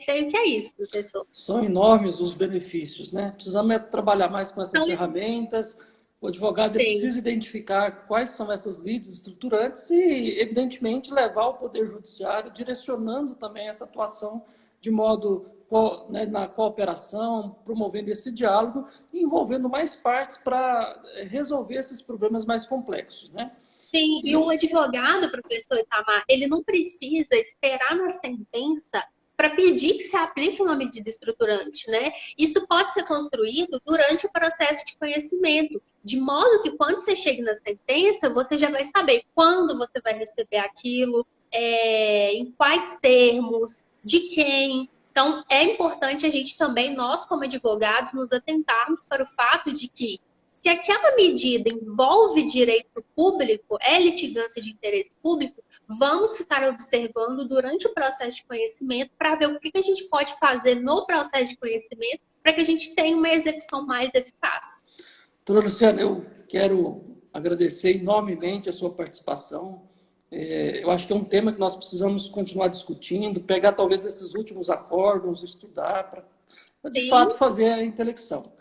creio que é isso, professor. São enormes os benefícios, né? Precisamos trabalhar mais com essas ferramentas. O advogado precisa identificar quais são essas leads estruturantes e, evidentemente, levar o Poder Judiciário direcionando também essa atuação de modo, né, na cooperação, promovendo esse diálogo e envolvendo mais partes para resolver esses problemas mais complexos, né? Sim, e o advogado, professor Itamar, ele não precisa esperar na sentença para pedir que se aplique uma medida estruturante, né? Isso pode ser construído durante o processo de conhecimento, de modo que quando você chega na sentença, você já vai saber quando você vai receber aquilo, em quais termos, de quem. Então, é importante a gente também, nós como advogados, nos atentarmos para o fato de que se aquela medida envolve direito público, é litigância de interesse público, vamos ficar observando durante o processo de conhecimento para ver o que a gente pode fazer no processo de conhecimento para que a gente tenha uma execução mais eficaz. Doutora Luciana, eu quero agradecer enormemente a sua participação. Eu acho que é um tema que nós precisamos continuar discutindo, pegar talvez esses últimos acordos, estudar, para de fato fazer a intelecção.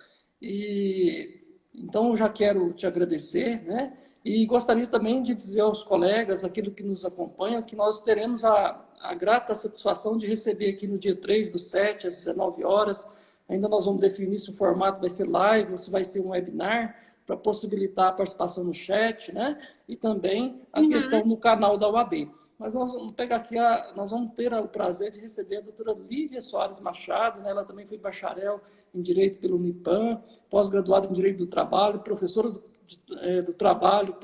Então, eu já quero te agradecer, né? E gostaria também de dizer aos colegas, aquilo que nos acompanha, que nós teremos a grata satisfação de receber aqui no dia 3/7, às 19 horas. Ainda nós vamos definir se o formato vai ser live ou se vai ser um webinar, para possibilitar a participação no chat, né? E também a questão no canal da UAB. Mas nós vamos pegar aqui, nós vamos ter o prazer de receber a doutora Lívia Soares Machado, né? Ela também foi bacharel em Direito pelo Unipan, pós-graduada em Direito do Trabalho, professora do trabalho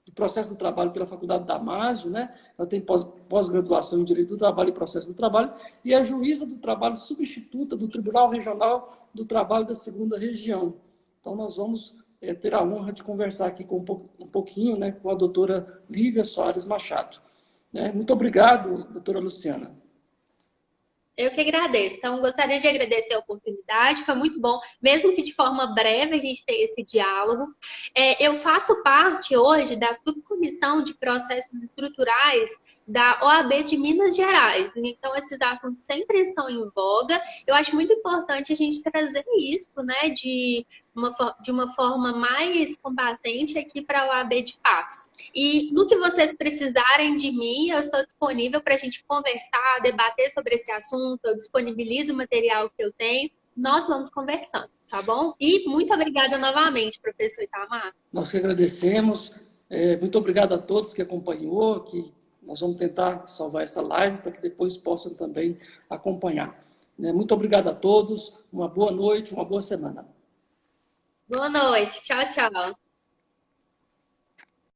do processo do trabalho pela Faculdade Damásio, né? Ela tem pós-graduação em Direito do Trabalho e Processo do Trabalho, e é juíza do trabalho substituta do Tribunal Regional do Trabalho da 2ª Região. Então, nós vamos ter a honra de conversar aqui um pouquinho, né, com a doutora Lívia Soares Machado. Muito obrigado, doutora Luciana. Eu que agradeço. Então, gostaria de agradecer a oportunidade. Foi muito bom, mesmo que de forma breve a gente tenha esse diálogo. Eu faço parte hoje da subcomissão de processos estruturais da OAB de Minas Gerais. Então, esses assuntos sempre estão em voga. Eu acho muito importante a gente trazer isso, né, de uma forma mais combatente aqui para a OAB de Patos. E no que vocês precisarem de mim, eu estou disponível para a gente conversar, debater sobre esse assunto, eu disponibilizo o material que eu tenho, nós vamos conversando, tá bom? E muito obrigada novamente, professor Itamar. Nós que agradecemos. Muito obrigado a todos que acompanhou, que nós vamos tentar salvar essa live para que depois possam também acompanhar. Muito obrigado a todos, uma boa noite, uma boa semana. Boa noite, tchau, tchau.